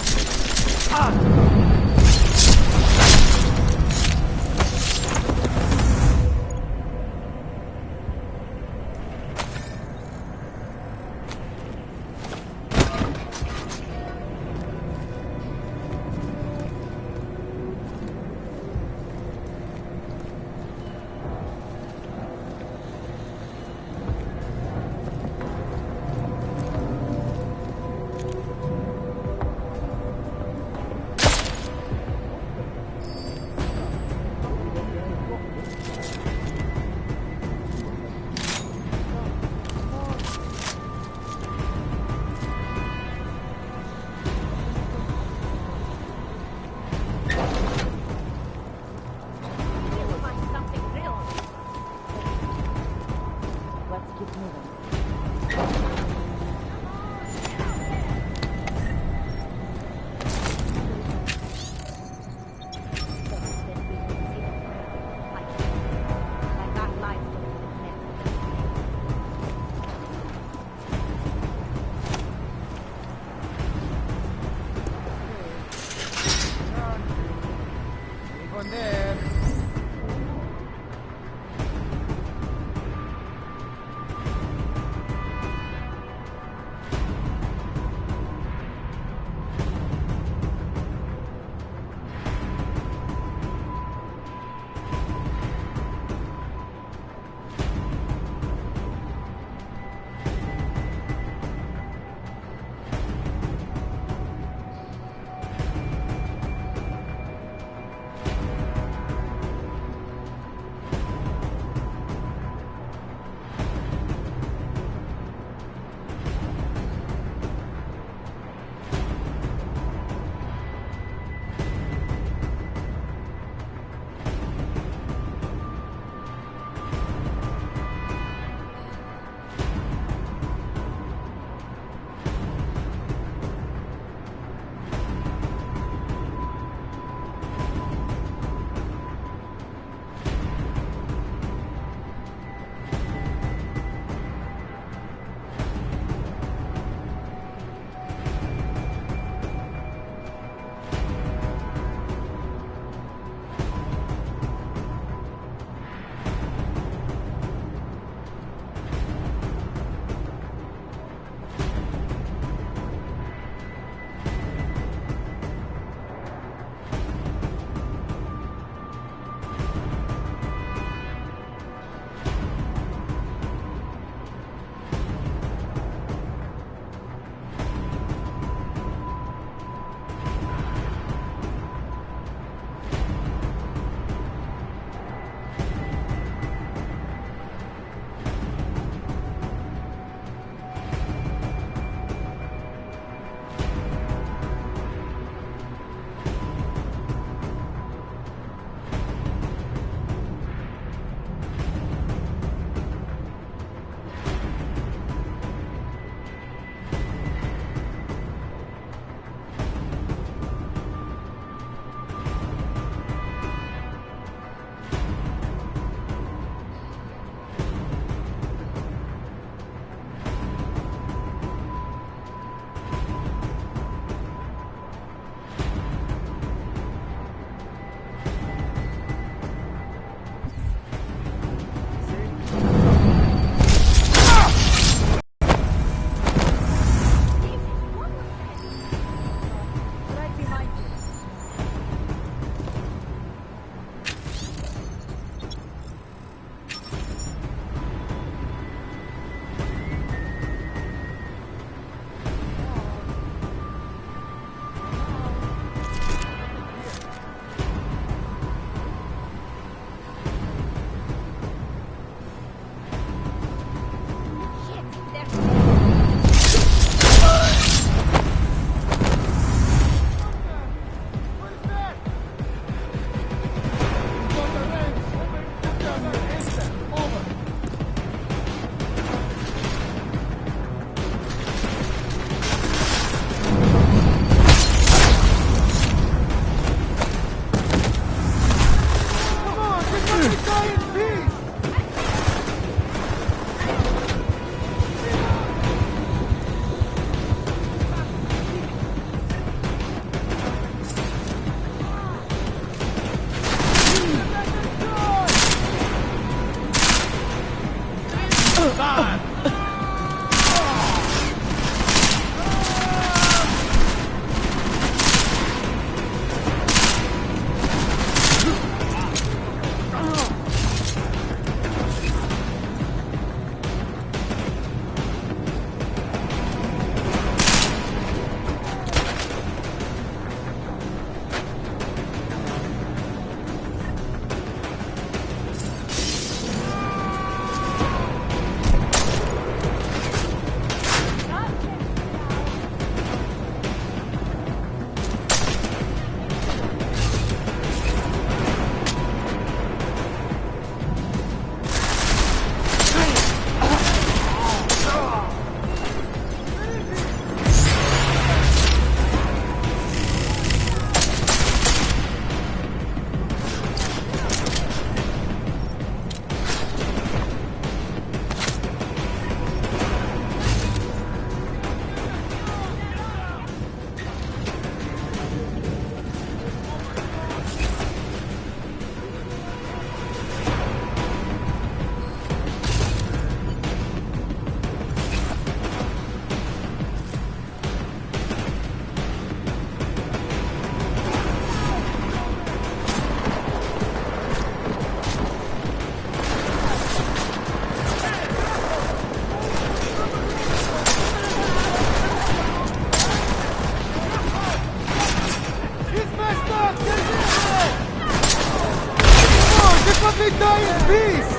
S18: they die in peace!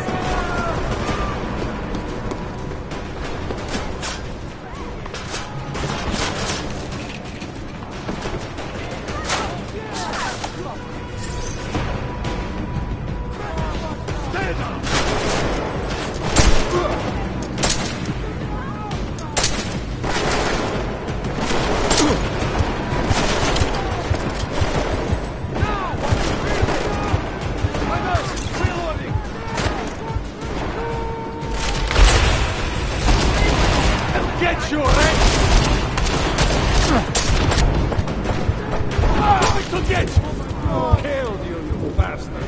S3: Get your head! To get! Killed you, you bastard!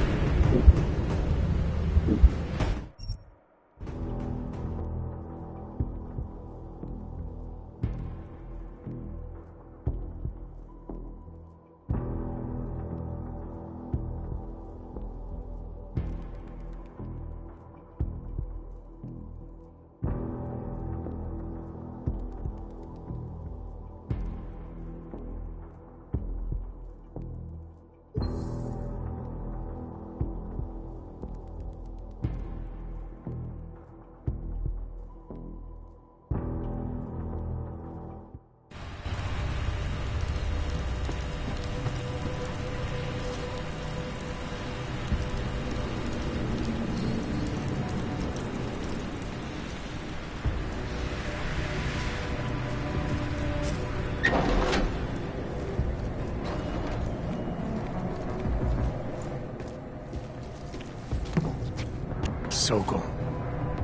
S2: Sokol.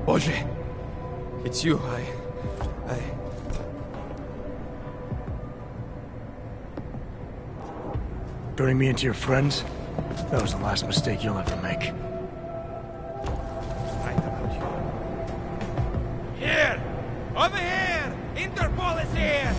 S6: Boże, it's you.
S2: Turning me into your friends? That was the last mistake you'll ever make.
S6: Here! Over here! Interpol is here!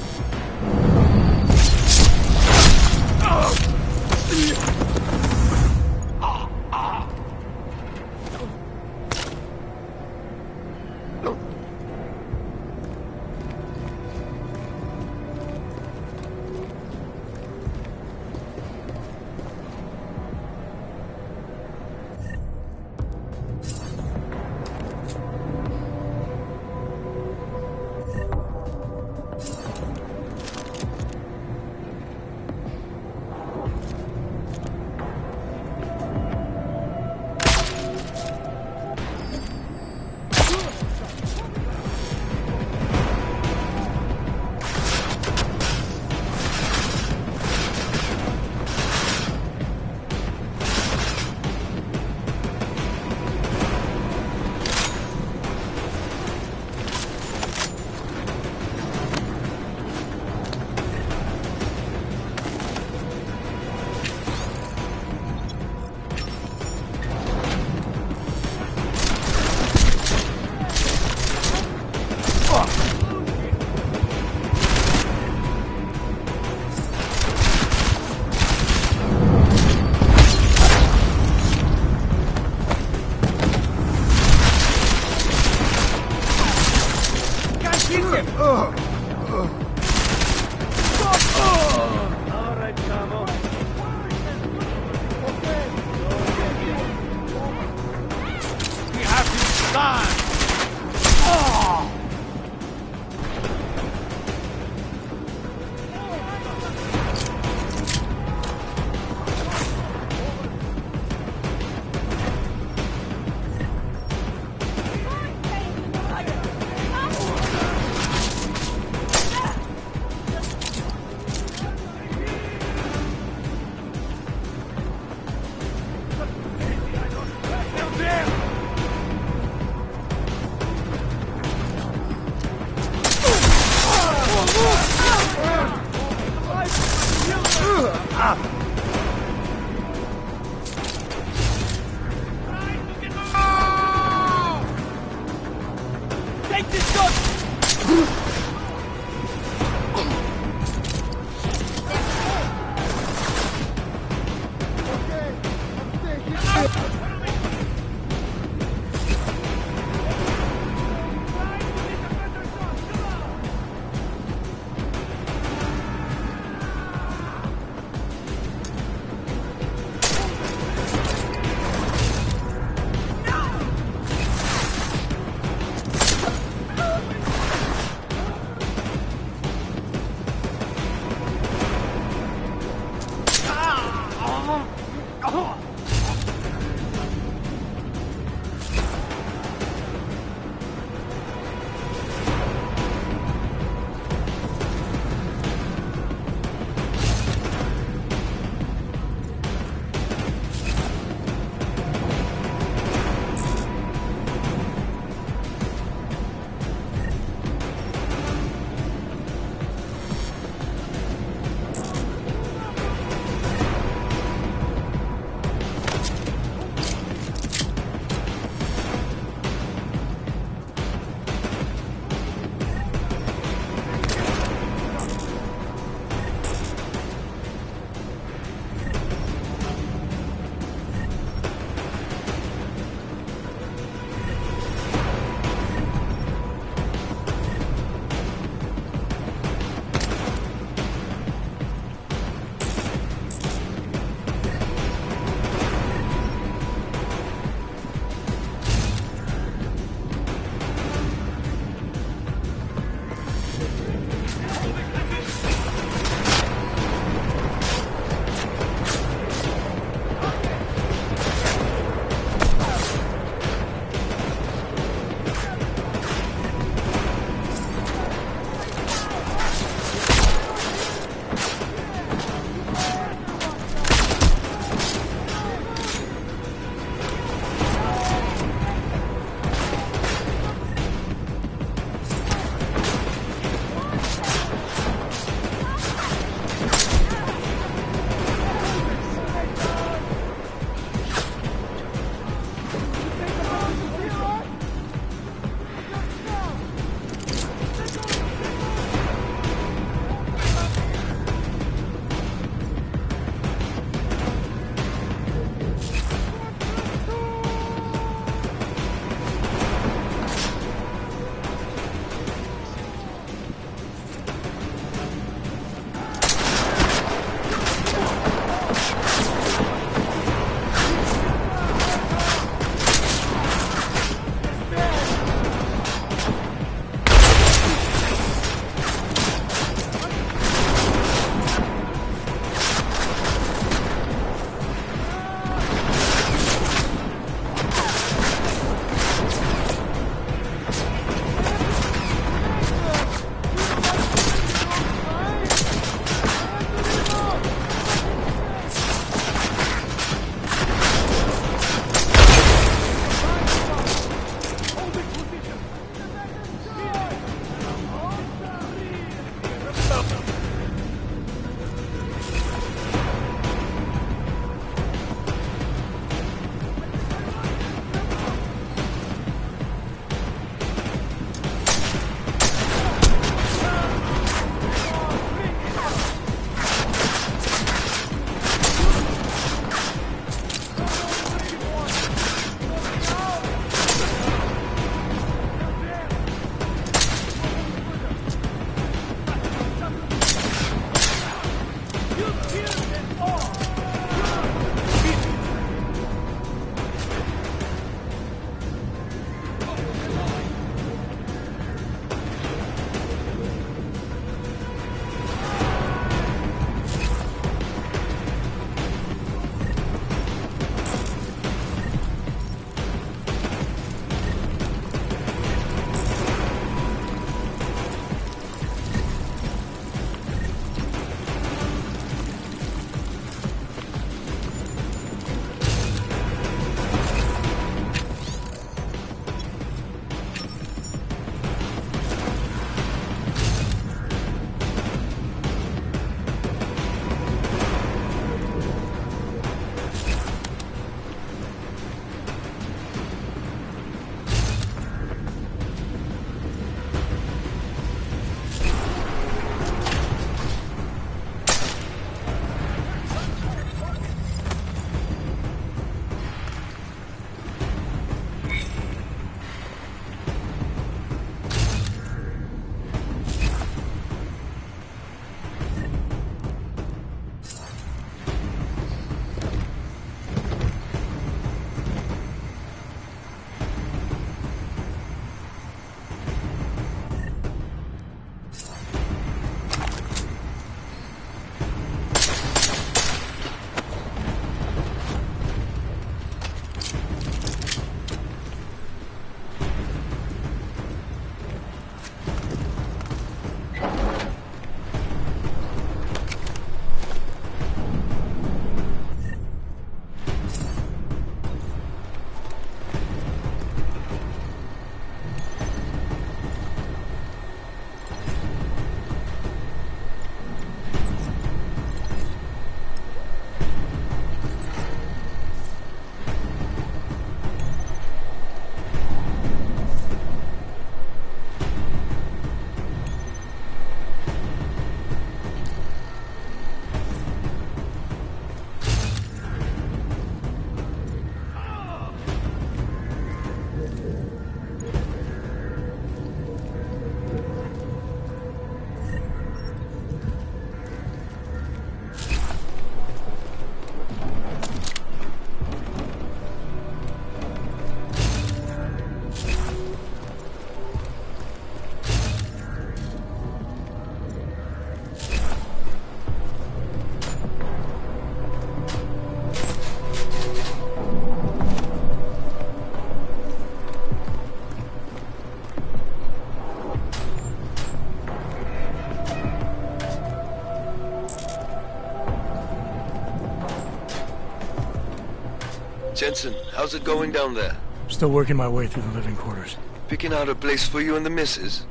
S9: Jensen, how's it going down there?
S2: Still working my way through the living quarters.
S9: Picking out a place for you and the missus?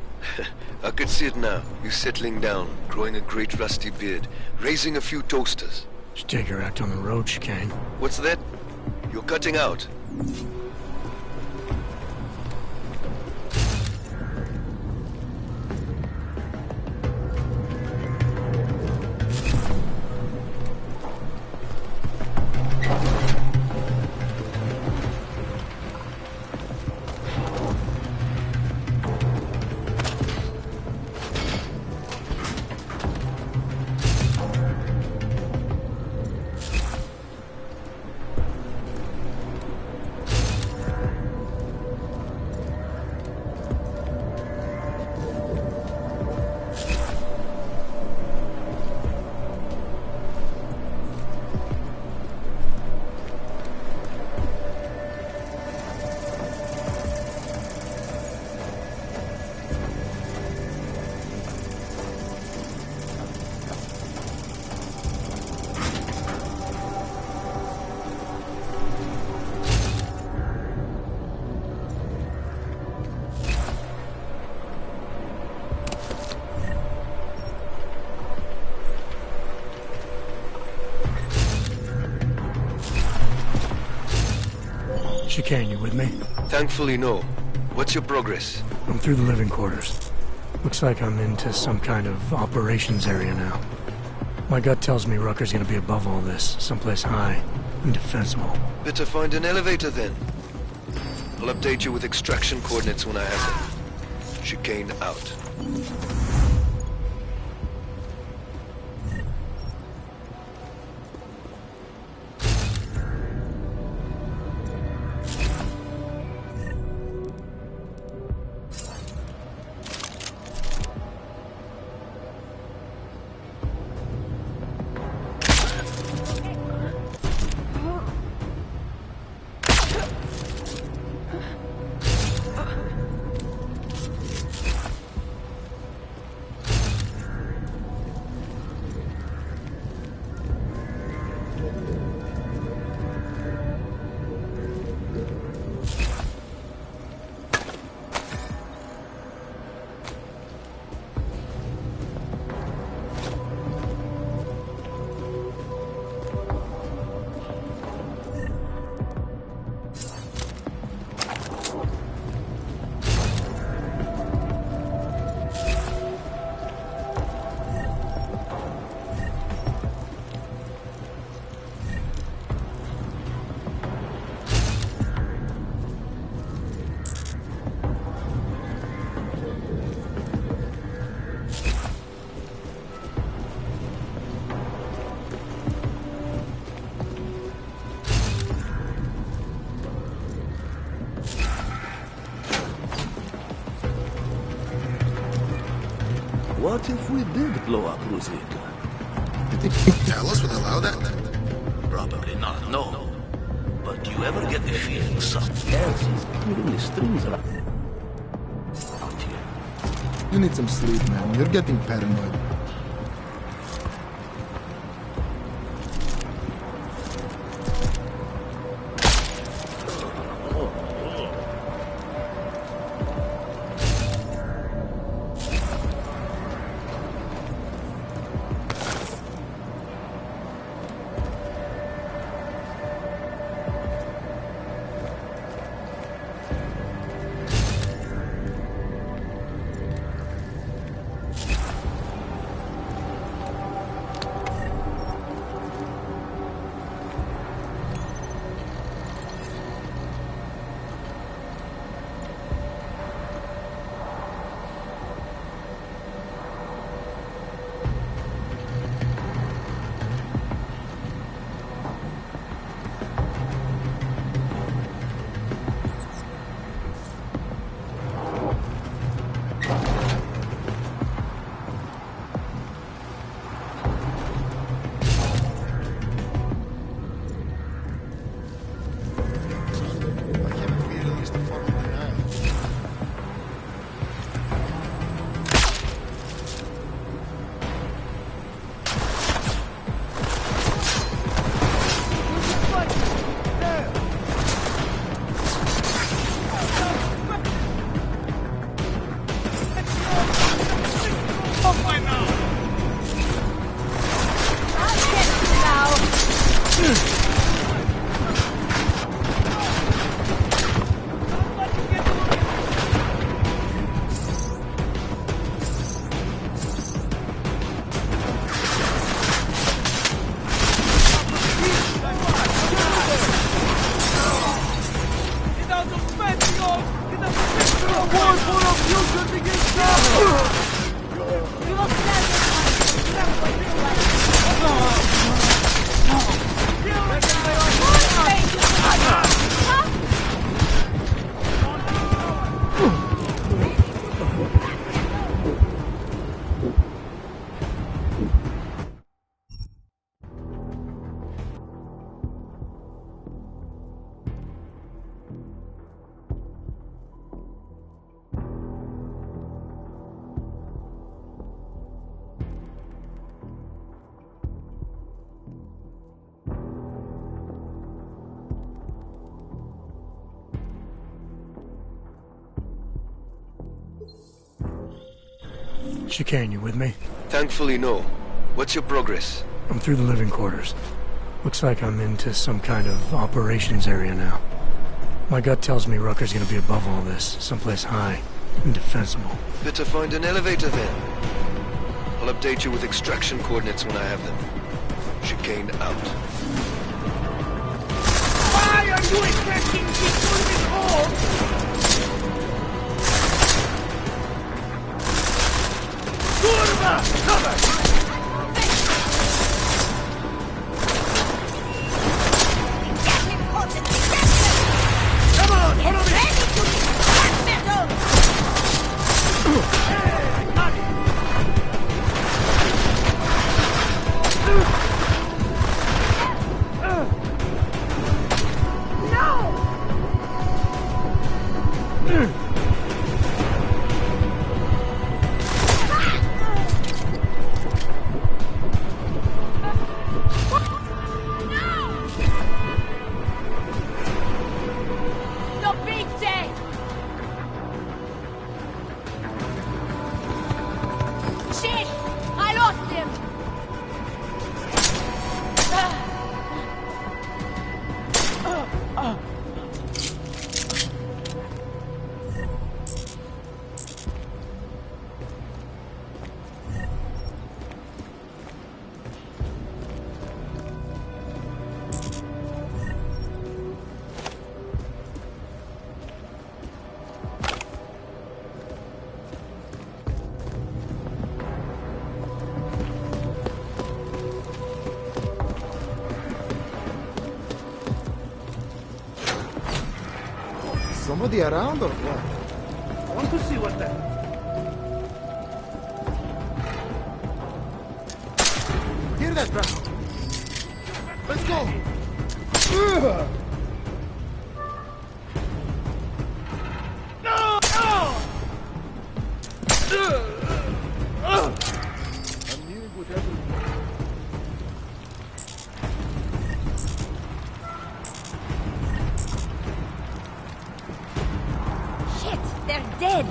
S9: I could see it now. You settling down, growing a great rusty beard, raising a few toasters.
S2: Should take your act on the road, Chicane.
S9: What's that? You're cutting out.
S2: Chicane, you with me?
S9: Thankfully, no. What's your progress?
S2: I'm through the living quarters. Looks like I'm into some kind of operations area now. My gut tells me Rucker's gonna be above all this, someplace high and defensible.
S9: Better find an elevator then. I'll update you with extraction coordinates when I have them. Chicane out.
S11: What if we did blow up Roswitha?
S13: You think Talos would allow that?
S11: Probably not, no. But do you ever get the feeling something else is pulling the strings out here?
S13: You need some sleep, man. You're getting paranoid.
S2: Chicane, you with me?
S9: Thankfully, no. What's your progress?
S2: I'm through the living quarters. Looks like I'm into some kind of operations area now. My gut tells me Rucker's gonna be above all this, someplace high and defensible.
S9: Better find an elevator then. I'll update you with extraction coordinates when I have them. Chicane out.
S3: Why are you expecting people to be home? Kurva! Cover! Come on, follow me! Ready to be black metal! Hey, got it!
S18: Somebody around or what?
S3: I want to see what that...
S18: Hear that, bro? Let's go!
S3: No! No!
S18: I'm needing whatever.
S7: They're dead.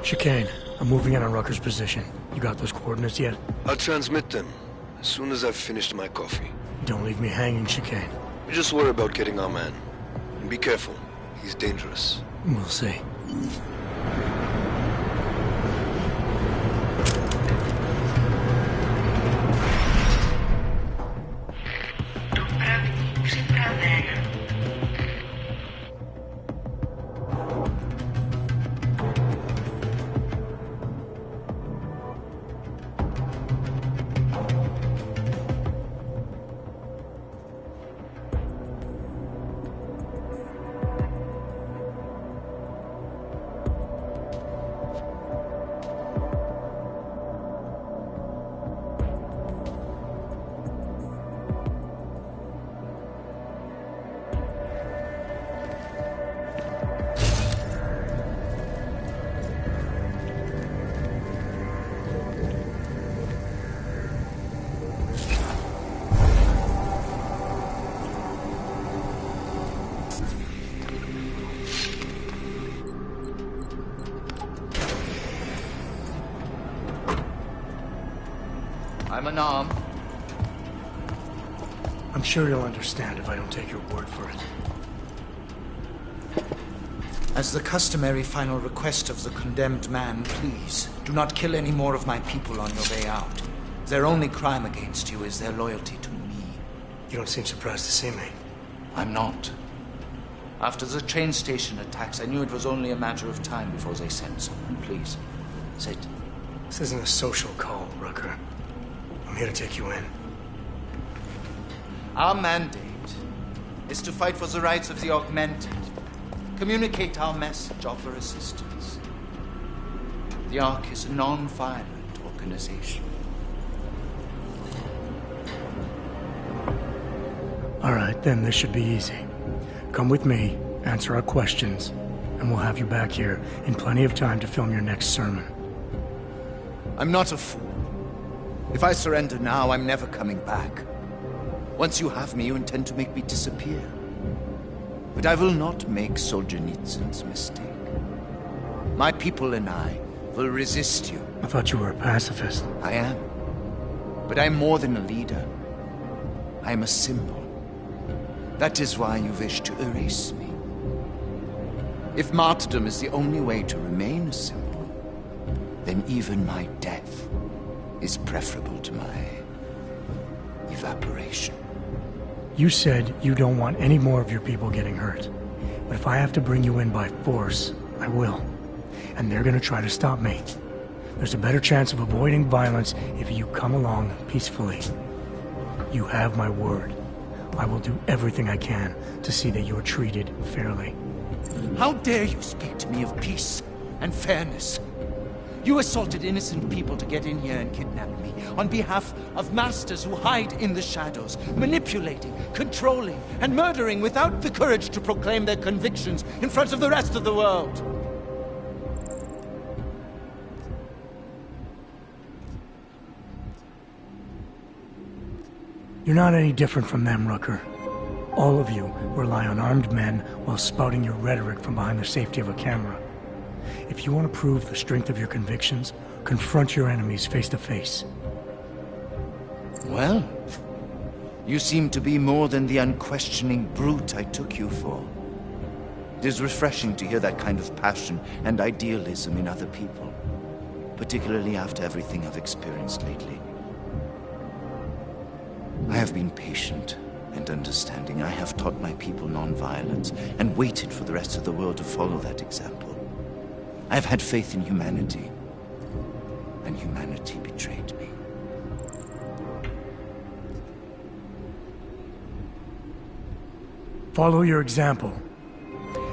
S2: Chicane, I'm moving in on Rucker's position. You got those coordinates yet?
S9: I'll transmit them as soon as I've finished my coffee.
S2: Don't leave me hanging, Chicane.
S9: You just worry about getting our man. And be careful. He's dangerous.
S2: We'll see.
S20: I'm unarmed.
S2: I'm sure you'll understand if I don't take your word for it.
S20: As the customary final request of the condemned man, please, do not kill any more of my people on your way out. Their only crime against you is their loyalty to me.
S2: You don't seem surprised to see me.
S20: I'm not. After the train station attacks, I knew it was only a matter of time before they sent someone. Please, sit.
S2: This isn't a social call, Rucker. I'm here to take you in.
S20: Our mandate is to fight for the rights of the augmented. Communicate our message, offer assistance. The Ark is a non-violent organization.
S2: All right, then this should be easy. Come with me, answer our questions, and we'll have you back here in plenty of time to film your next sermon.
S20: I'm not a fool. If I surrender now, I'm never coming back. Once you have me, you intend to make me disappear. But I will not make Solzhenitsyn's mistake. My people and I will resist you.
S2: I thought you were a pacifist.
S20: I am. But I'm more than a leader. I am a symbol. That is why you wish to erase me. If martyrdom is the only way to remain a symbol, then even my death is preferable to my evaporation.
S2: You said you don't want any more of your people getting hurt. But if I have to bring you in by force, I will. And they're gonna try to stop me. There's a better chance of avoiding violence if you come along peacefully. You have my word. I will do everything I can to see that you are treated fairly.
S20: How dare you speak to me of peace and fairness? You assaulted innocent people to get in here and kidnap me on behalf of masters who hide in the shadows, manipulating, controlling, and murdering without the courage to proclaim their convictions in front of the rest of the world.
S2: You're not any different from them, Rucker. All of you rely on armed men while spouting your rhetoric from behind the safety of a camera. If you want to prove the strength of your convictions, confront your enemies face to face.
S20: Well, you seem to be more than the unquestioning brute I took you for. It is refreshing to hear that kind of passion and idealism in other people, particularly after everything I've experienced lately. I have been patient and understanding. I have taught my people non-violence and waited for the rest of the world to follow that example. I have had faith in humanity, and humanity betrayed me.
S2: Follow your example.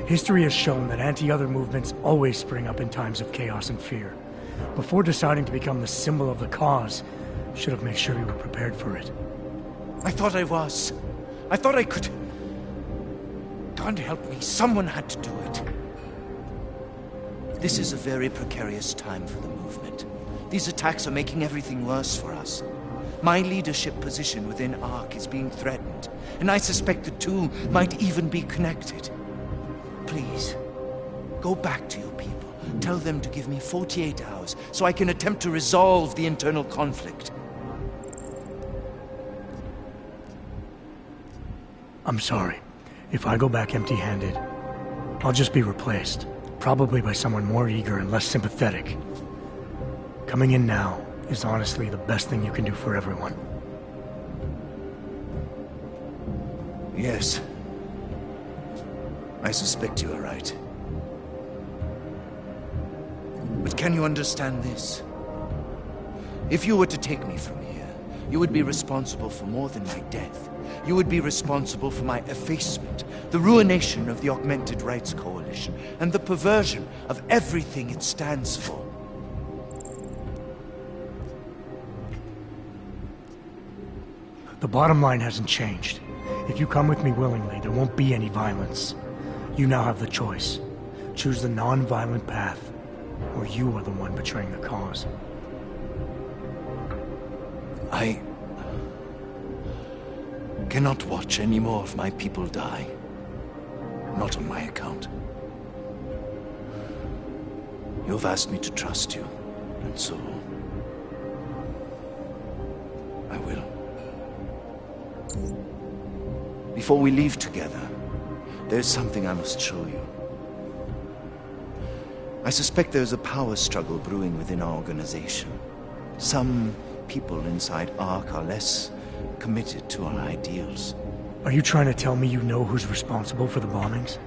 S2: History has shown that anti-other movements always spring up in times of chaos and fear. Before deciding to become the symbol of the cause, you should have made sure you were prepared for it.
S20: I thought I was. I thought I could. God help me, someone had to do it. This is a very precarious time for the movement. These attacks are making everything worse for us. My leadership position within ARC is being threatened, and I suspect the two might even be connected. Please, go back to your people. Tell them to give me 48 hours so I can attempt to resolve the internal conflict.
S2: I'm sorry. If I go back empty-handed, I'll just be replaced. Probably by someone more eager and less sympathetic. Coming in now is honestly the best thing you can do for everyone.
S20: Yes. I suspect you are right. But can you understand this? If you were to take me from here, you would be responsible for more than my death. You would be responsible for my effacement, the ruination of the Augmented Rights Coalition, and the perversion of everything it stands for.
S2: The bottom line hasn't changed. If you come with me willingly, there won't be any violence. You now have the choice. Choose the non-violent path, or you are the one betraying the cause.
S20: I cannot watch any more of my people die. Not on my account. You have asked me to trust you, and so I will. Before we leave together, there's something I must show you. I suspect there's a power struggle brewing within our organization. Some people inside ARC are less committed to our ideals.
S2: Are you trying to tell me you know who's responsible for the bombings?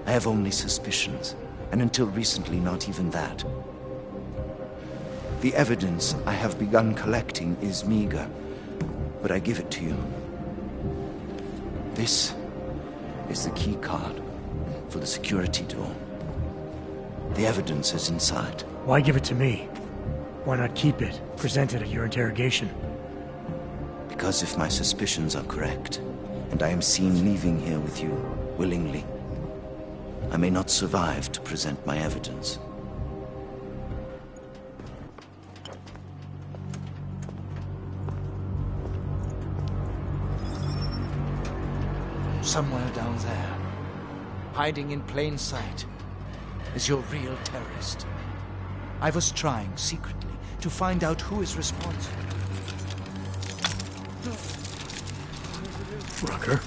S20: I have only suspicions, and until recently not even that. The evidence I have begun collecting is meager, but I give it to you. This is the key card for the security door. The evidence is inside.
S2: Why give it to me? Why not keep it, present it at your interrogation?
S20: Because if my suspicions are correct, and I am seen leaving here with you willingly, I may not survive to present my evidence. Somewhere down there, hiding in plain sight, is your real terrorist. I was trying secretly to find out who is responsible.
S2: Rucker?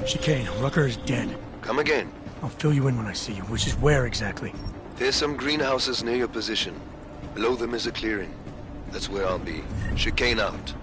S2: Chicane, Rucker is dead.
S9: Come again.
S2: I'll fill you in when I see you, which is where exactly?
S9: There's some greenhouses near your position. Below them is a clearing. That's where I'll be. Chicane out.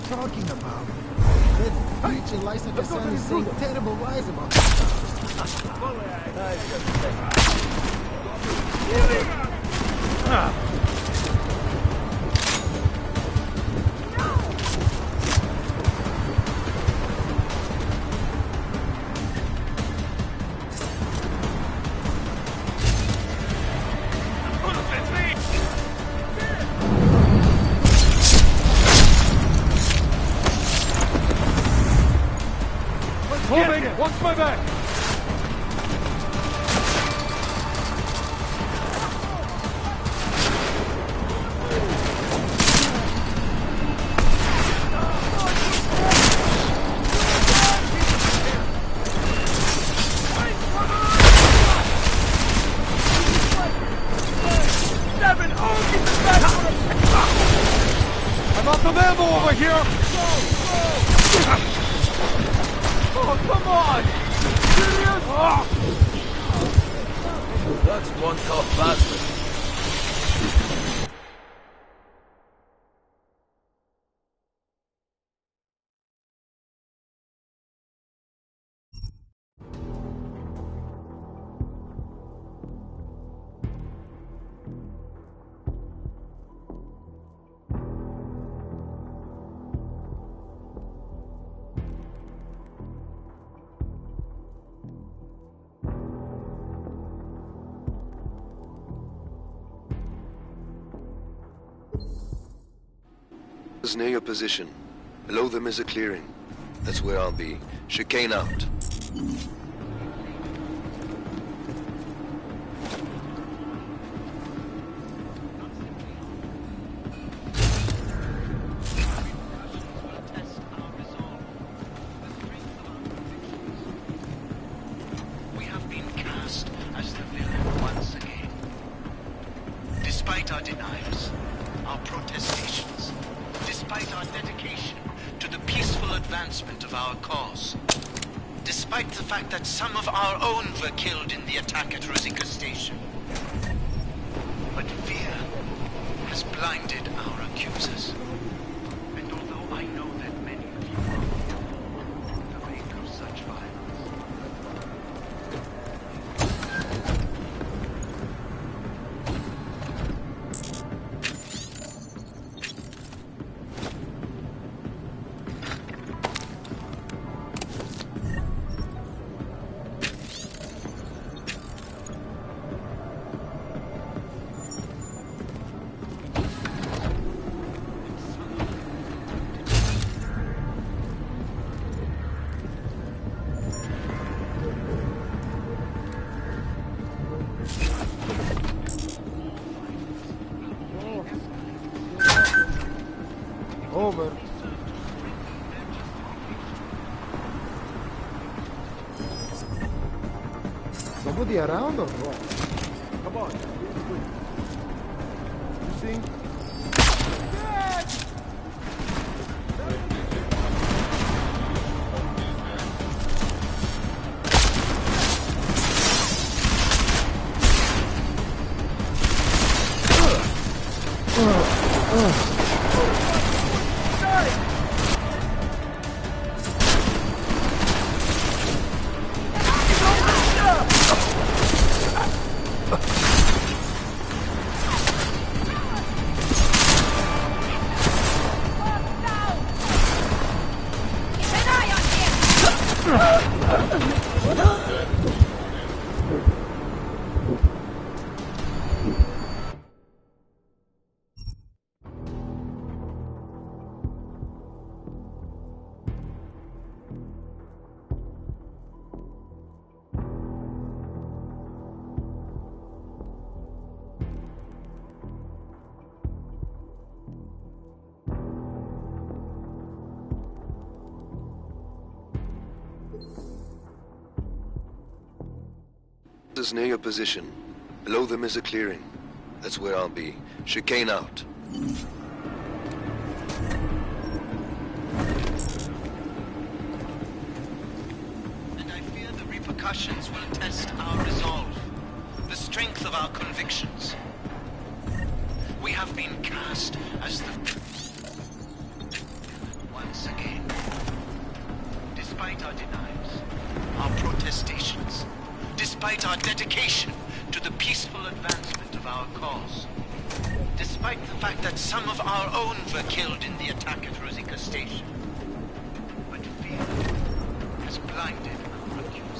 S18: talking about? That bitch Eliza Cassan is saying terrible lies about me.
S16: Moving! Watch my back! I'm out of ammo over here! Oh, come on! Serious? Oh.
S11: That's one tough bastard.
S9: Near your position. Below them is a clearing. That's where I'll be. Chicane out.
S20: We have been cast as the villain once again. Despite our denials, our protestations, despite our dedication to the peaceful advancement of our cause, despite the fact that some of our own were killed in the attack at Rosika Station. But fear has blinded our accusers. And although I know that many of you are the wake of such violence,
S18: Over. Somebody around or what? Come on. You think?
S9: Is near your position. Below them is a clearing. That's where I'll be. Chicane out.
S20: and I fear the repercussions will test our resolve, the strength of our convictions. We have been cast as the once again. Despite our denials, our protestations, despite our dedication to the peaceful advancement of our cause, despite the fact that some of our own were killed in the attack at Rosika Station, but fear has blinded our accusers.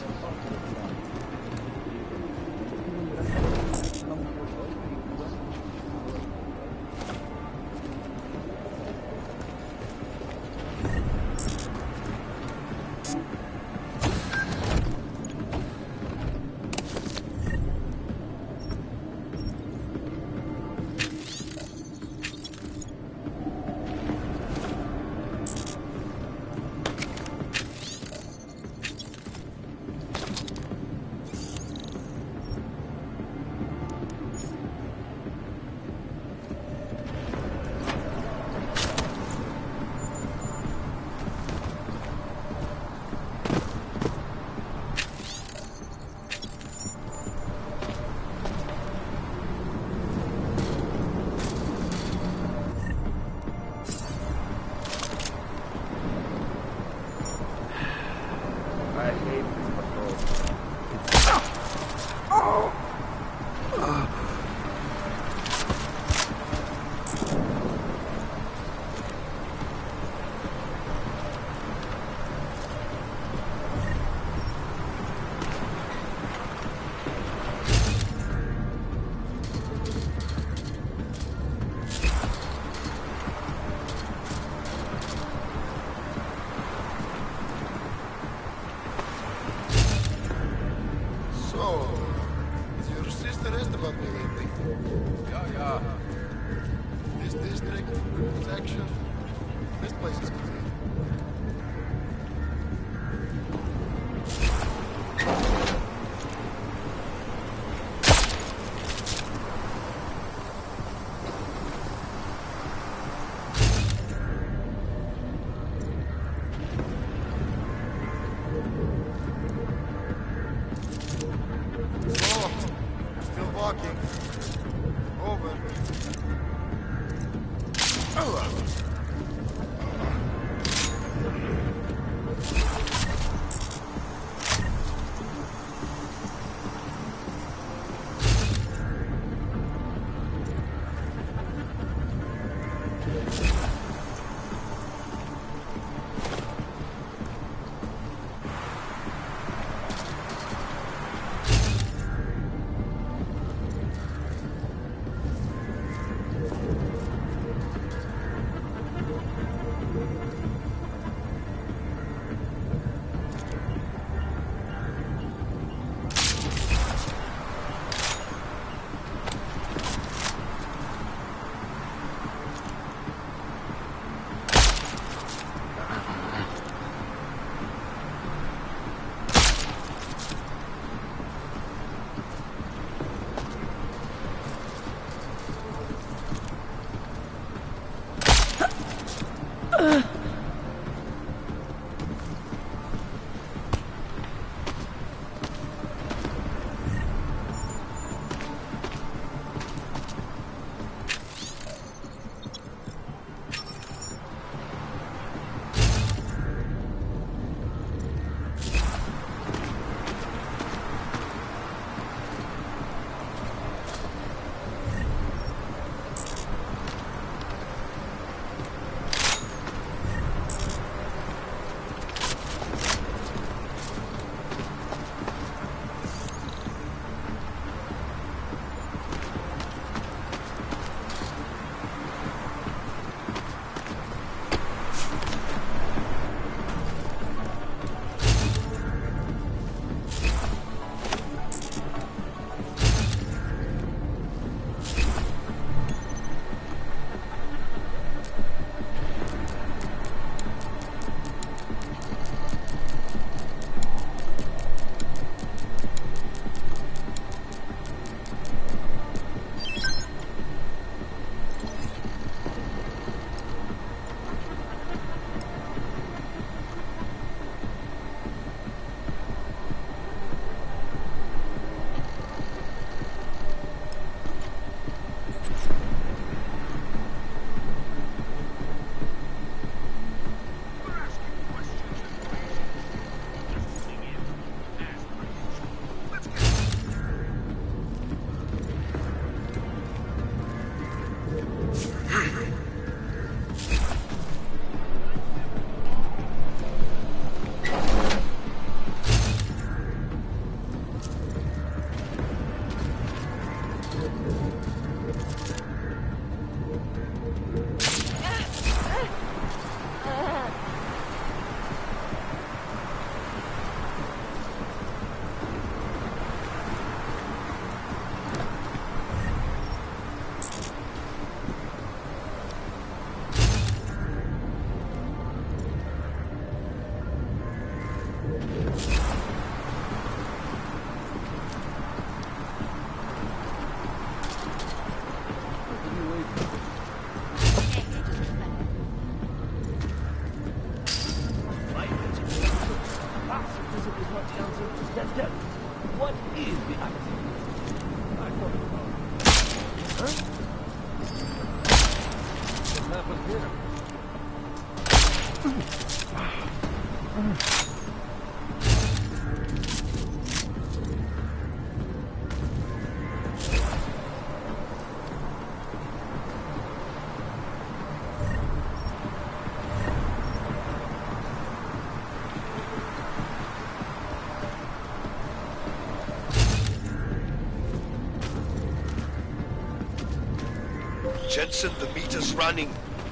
S9: Jensen, the meter's running.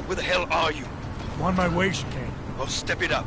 S9: Where the hell are you?
S2: I'm on my way, Chicane.
S9: Oh, step it up.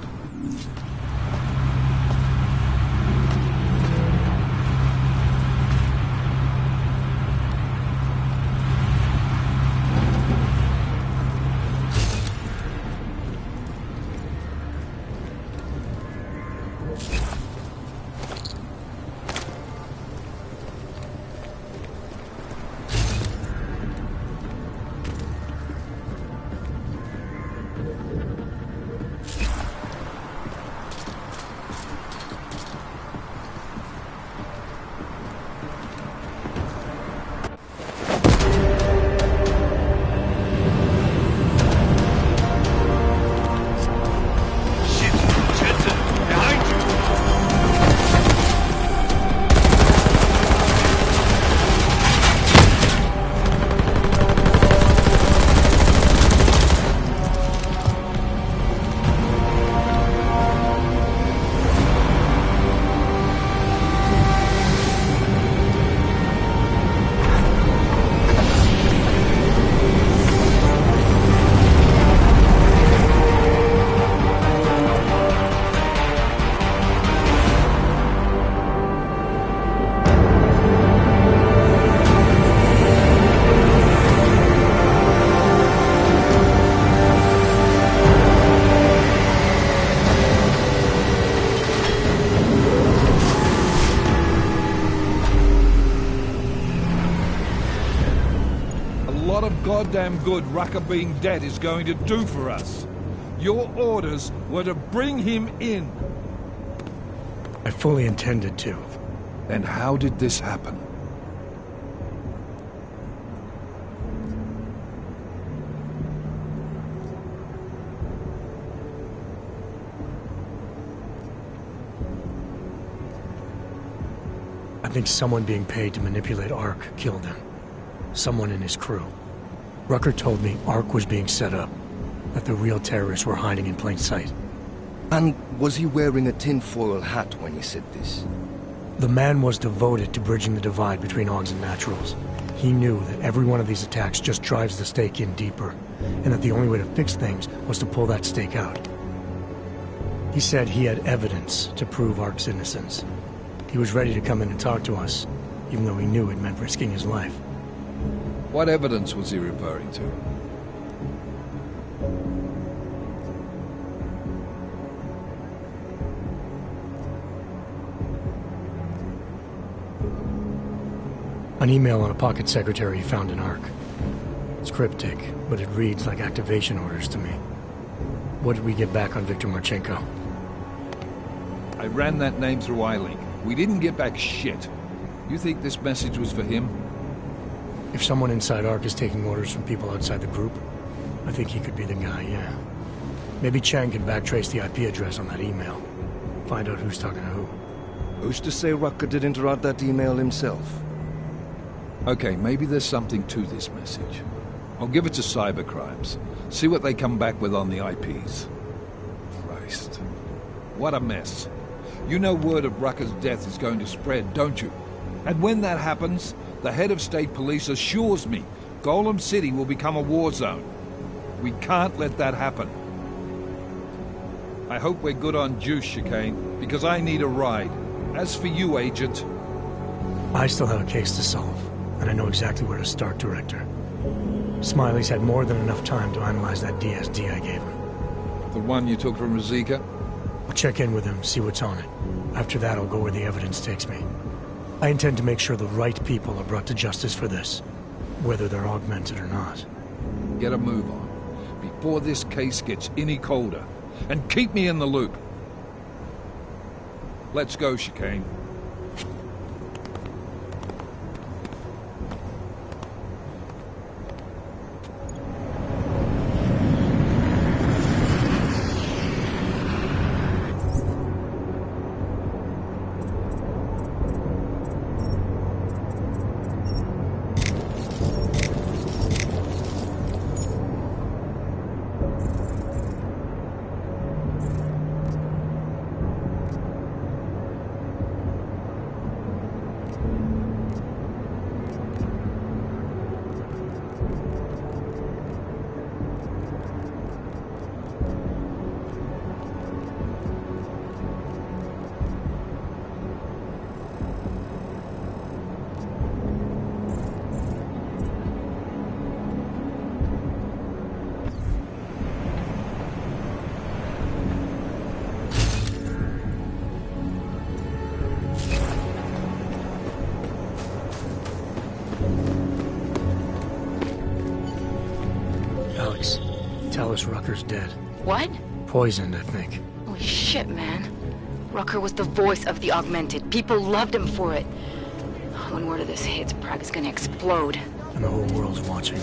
S5: Goddamn good Rucker being dead is going to do for us. Your orders were to bring him in.
S2: I fully intended to.
S5: Then how did this happen?
S2: I think someone being paid to manipulate Ark killed him. Someone in his crew. Rucker told me Ark was being set up, that the real terrorists were hiding in plain sight.
S1: And was he wearing a tinfoil hat when he said this?
S2: The man was devoted to bridging the divide between Augs and Naturals. He knew that every one of these attacks just drives the stake in deeper, and that the only way to fix things was to pull that stake out. He said he had evidence to prove Ark's innocence. He was ready to come in and talk to us, even though he knew it meant risking his life.
S5: What evidence was he referring to?
S2: An email on a pocket secretary he found in Ark. It's cryptic, but it reads like activation orders to me. What did we get back on Viktor Marchenko?
S5: I ran that name through iLink. We didn't get back shit. You think this message was for him?
S2: If someone inside Ark is taking orders from people outside the group, I think he could be the guy, yeah. Maybe Chang can backtrace the IP address on that email. Find out who's talking to who.
S1: Who's to say Rucker didn't write that email himself?
S5: Okay, maybe there's something to this message. I'll give it to cybercrimes. See what they come back with on the IPs. Christ. What a mess. You know word of Rucker's death is going to spread, don't you? And when that happens, the head of state police assures me Golem City will become a war zone. We can't let that happen. I hope we're good on juice, Chicane, because I need a ride. As for you, Agent...
S2: I still have a case to solve, and I know exactly where to start, Director. Smiley's had more than enough time to analyze that DSD I gave him.
S5: The one you took from Ruzika?
S2: I'll check in with him, see what's on it. After that, I'll go where the evidence takes me. I intend to make sure the right people are brought to justice for this, whether they're augmented or not.
S5: Get a move on, before this case gets any colder. And keep me in the loop. Let's go, Chicane.
S2: tell us Rucker's dead.
S8: What?
S2: Poisoned, I think.
S8: Holy shit, man. Rucker was the voice of the Augmented. People loved him for it. When word of this hits, Prague is gonna explode.
S2: And the whole world's watching.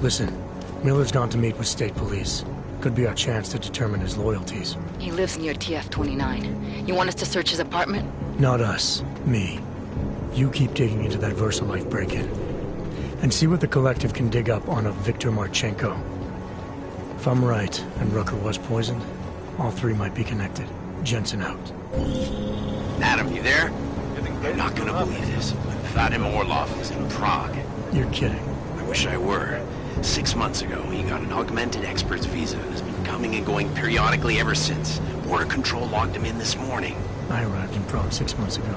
S2: Listen, Miller's gone to meet with state police. Could be our chance to determine his loyalties.
S8: He lives near TF-29. You want us to search his apartment?
S2: Not us. Me. You keep digging into that VersaLife break-in. And see what the Collective can dig up on a Viktor Marchenko. If I'm right, and Rucker was poisoned, all three might be connected. Jensen out.
S22: Adam, you there? You're not gonna believe this, but Vadim Orlov is in Prague.
S2: You're kidding.
S22: I wish I were. 6 months ago, he got an augmented expert's visa and has been coming and going periodically ever since. Border Control logged him in this morning.
S2: I arrived in Prague 6 months ago.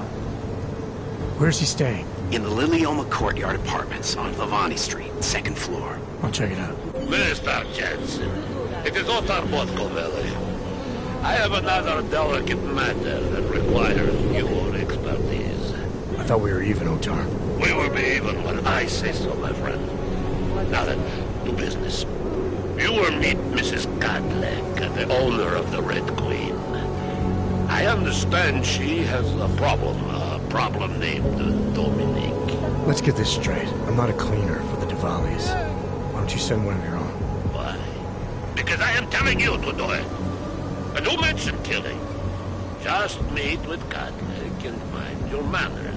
S2: Where's he staying?
S22: In the Lilioma Courtyard Apartments on Lavani Street, 2nd floor.
S2: I'll check it out.
S4: Mr. Jensen, it is Otar Botkoveli. I have another delicate matter that requires your expertise.
S2: I thought we were even, Otar.
S4: We will be even when I say so, my friend. Now then, to business. You will meet Mrs. Godlek, the owner of the Red Queen. I understand she has a problem named Dominique.
S2: Let's get this straight. I'm not a cleaner for the Diwalis. Why don't you send one of your own?
S4: Why? Because I am telling you to do it. And who mentioned killing? Just meet with Godlek and mind your manners.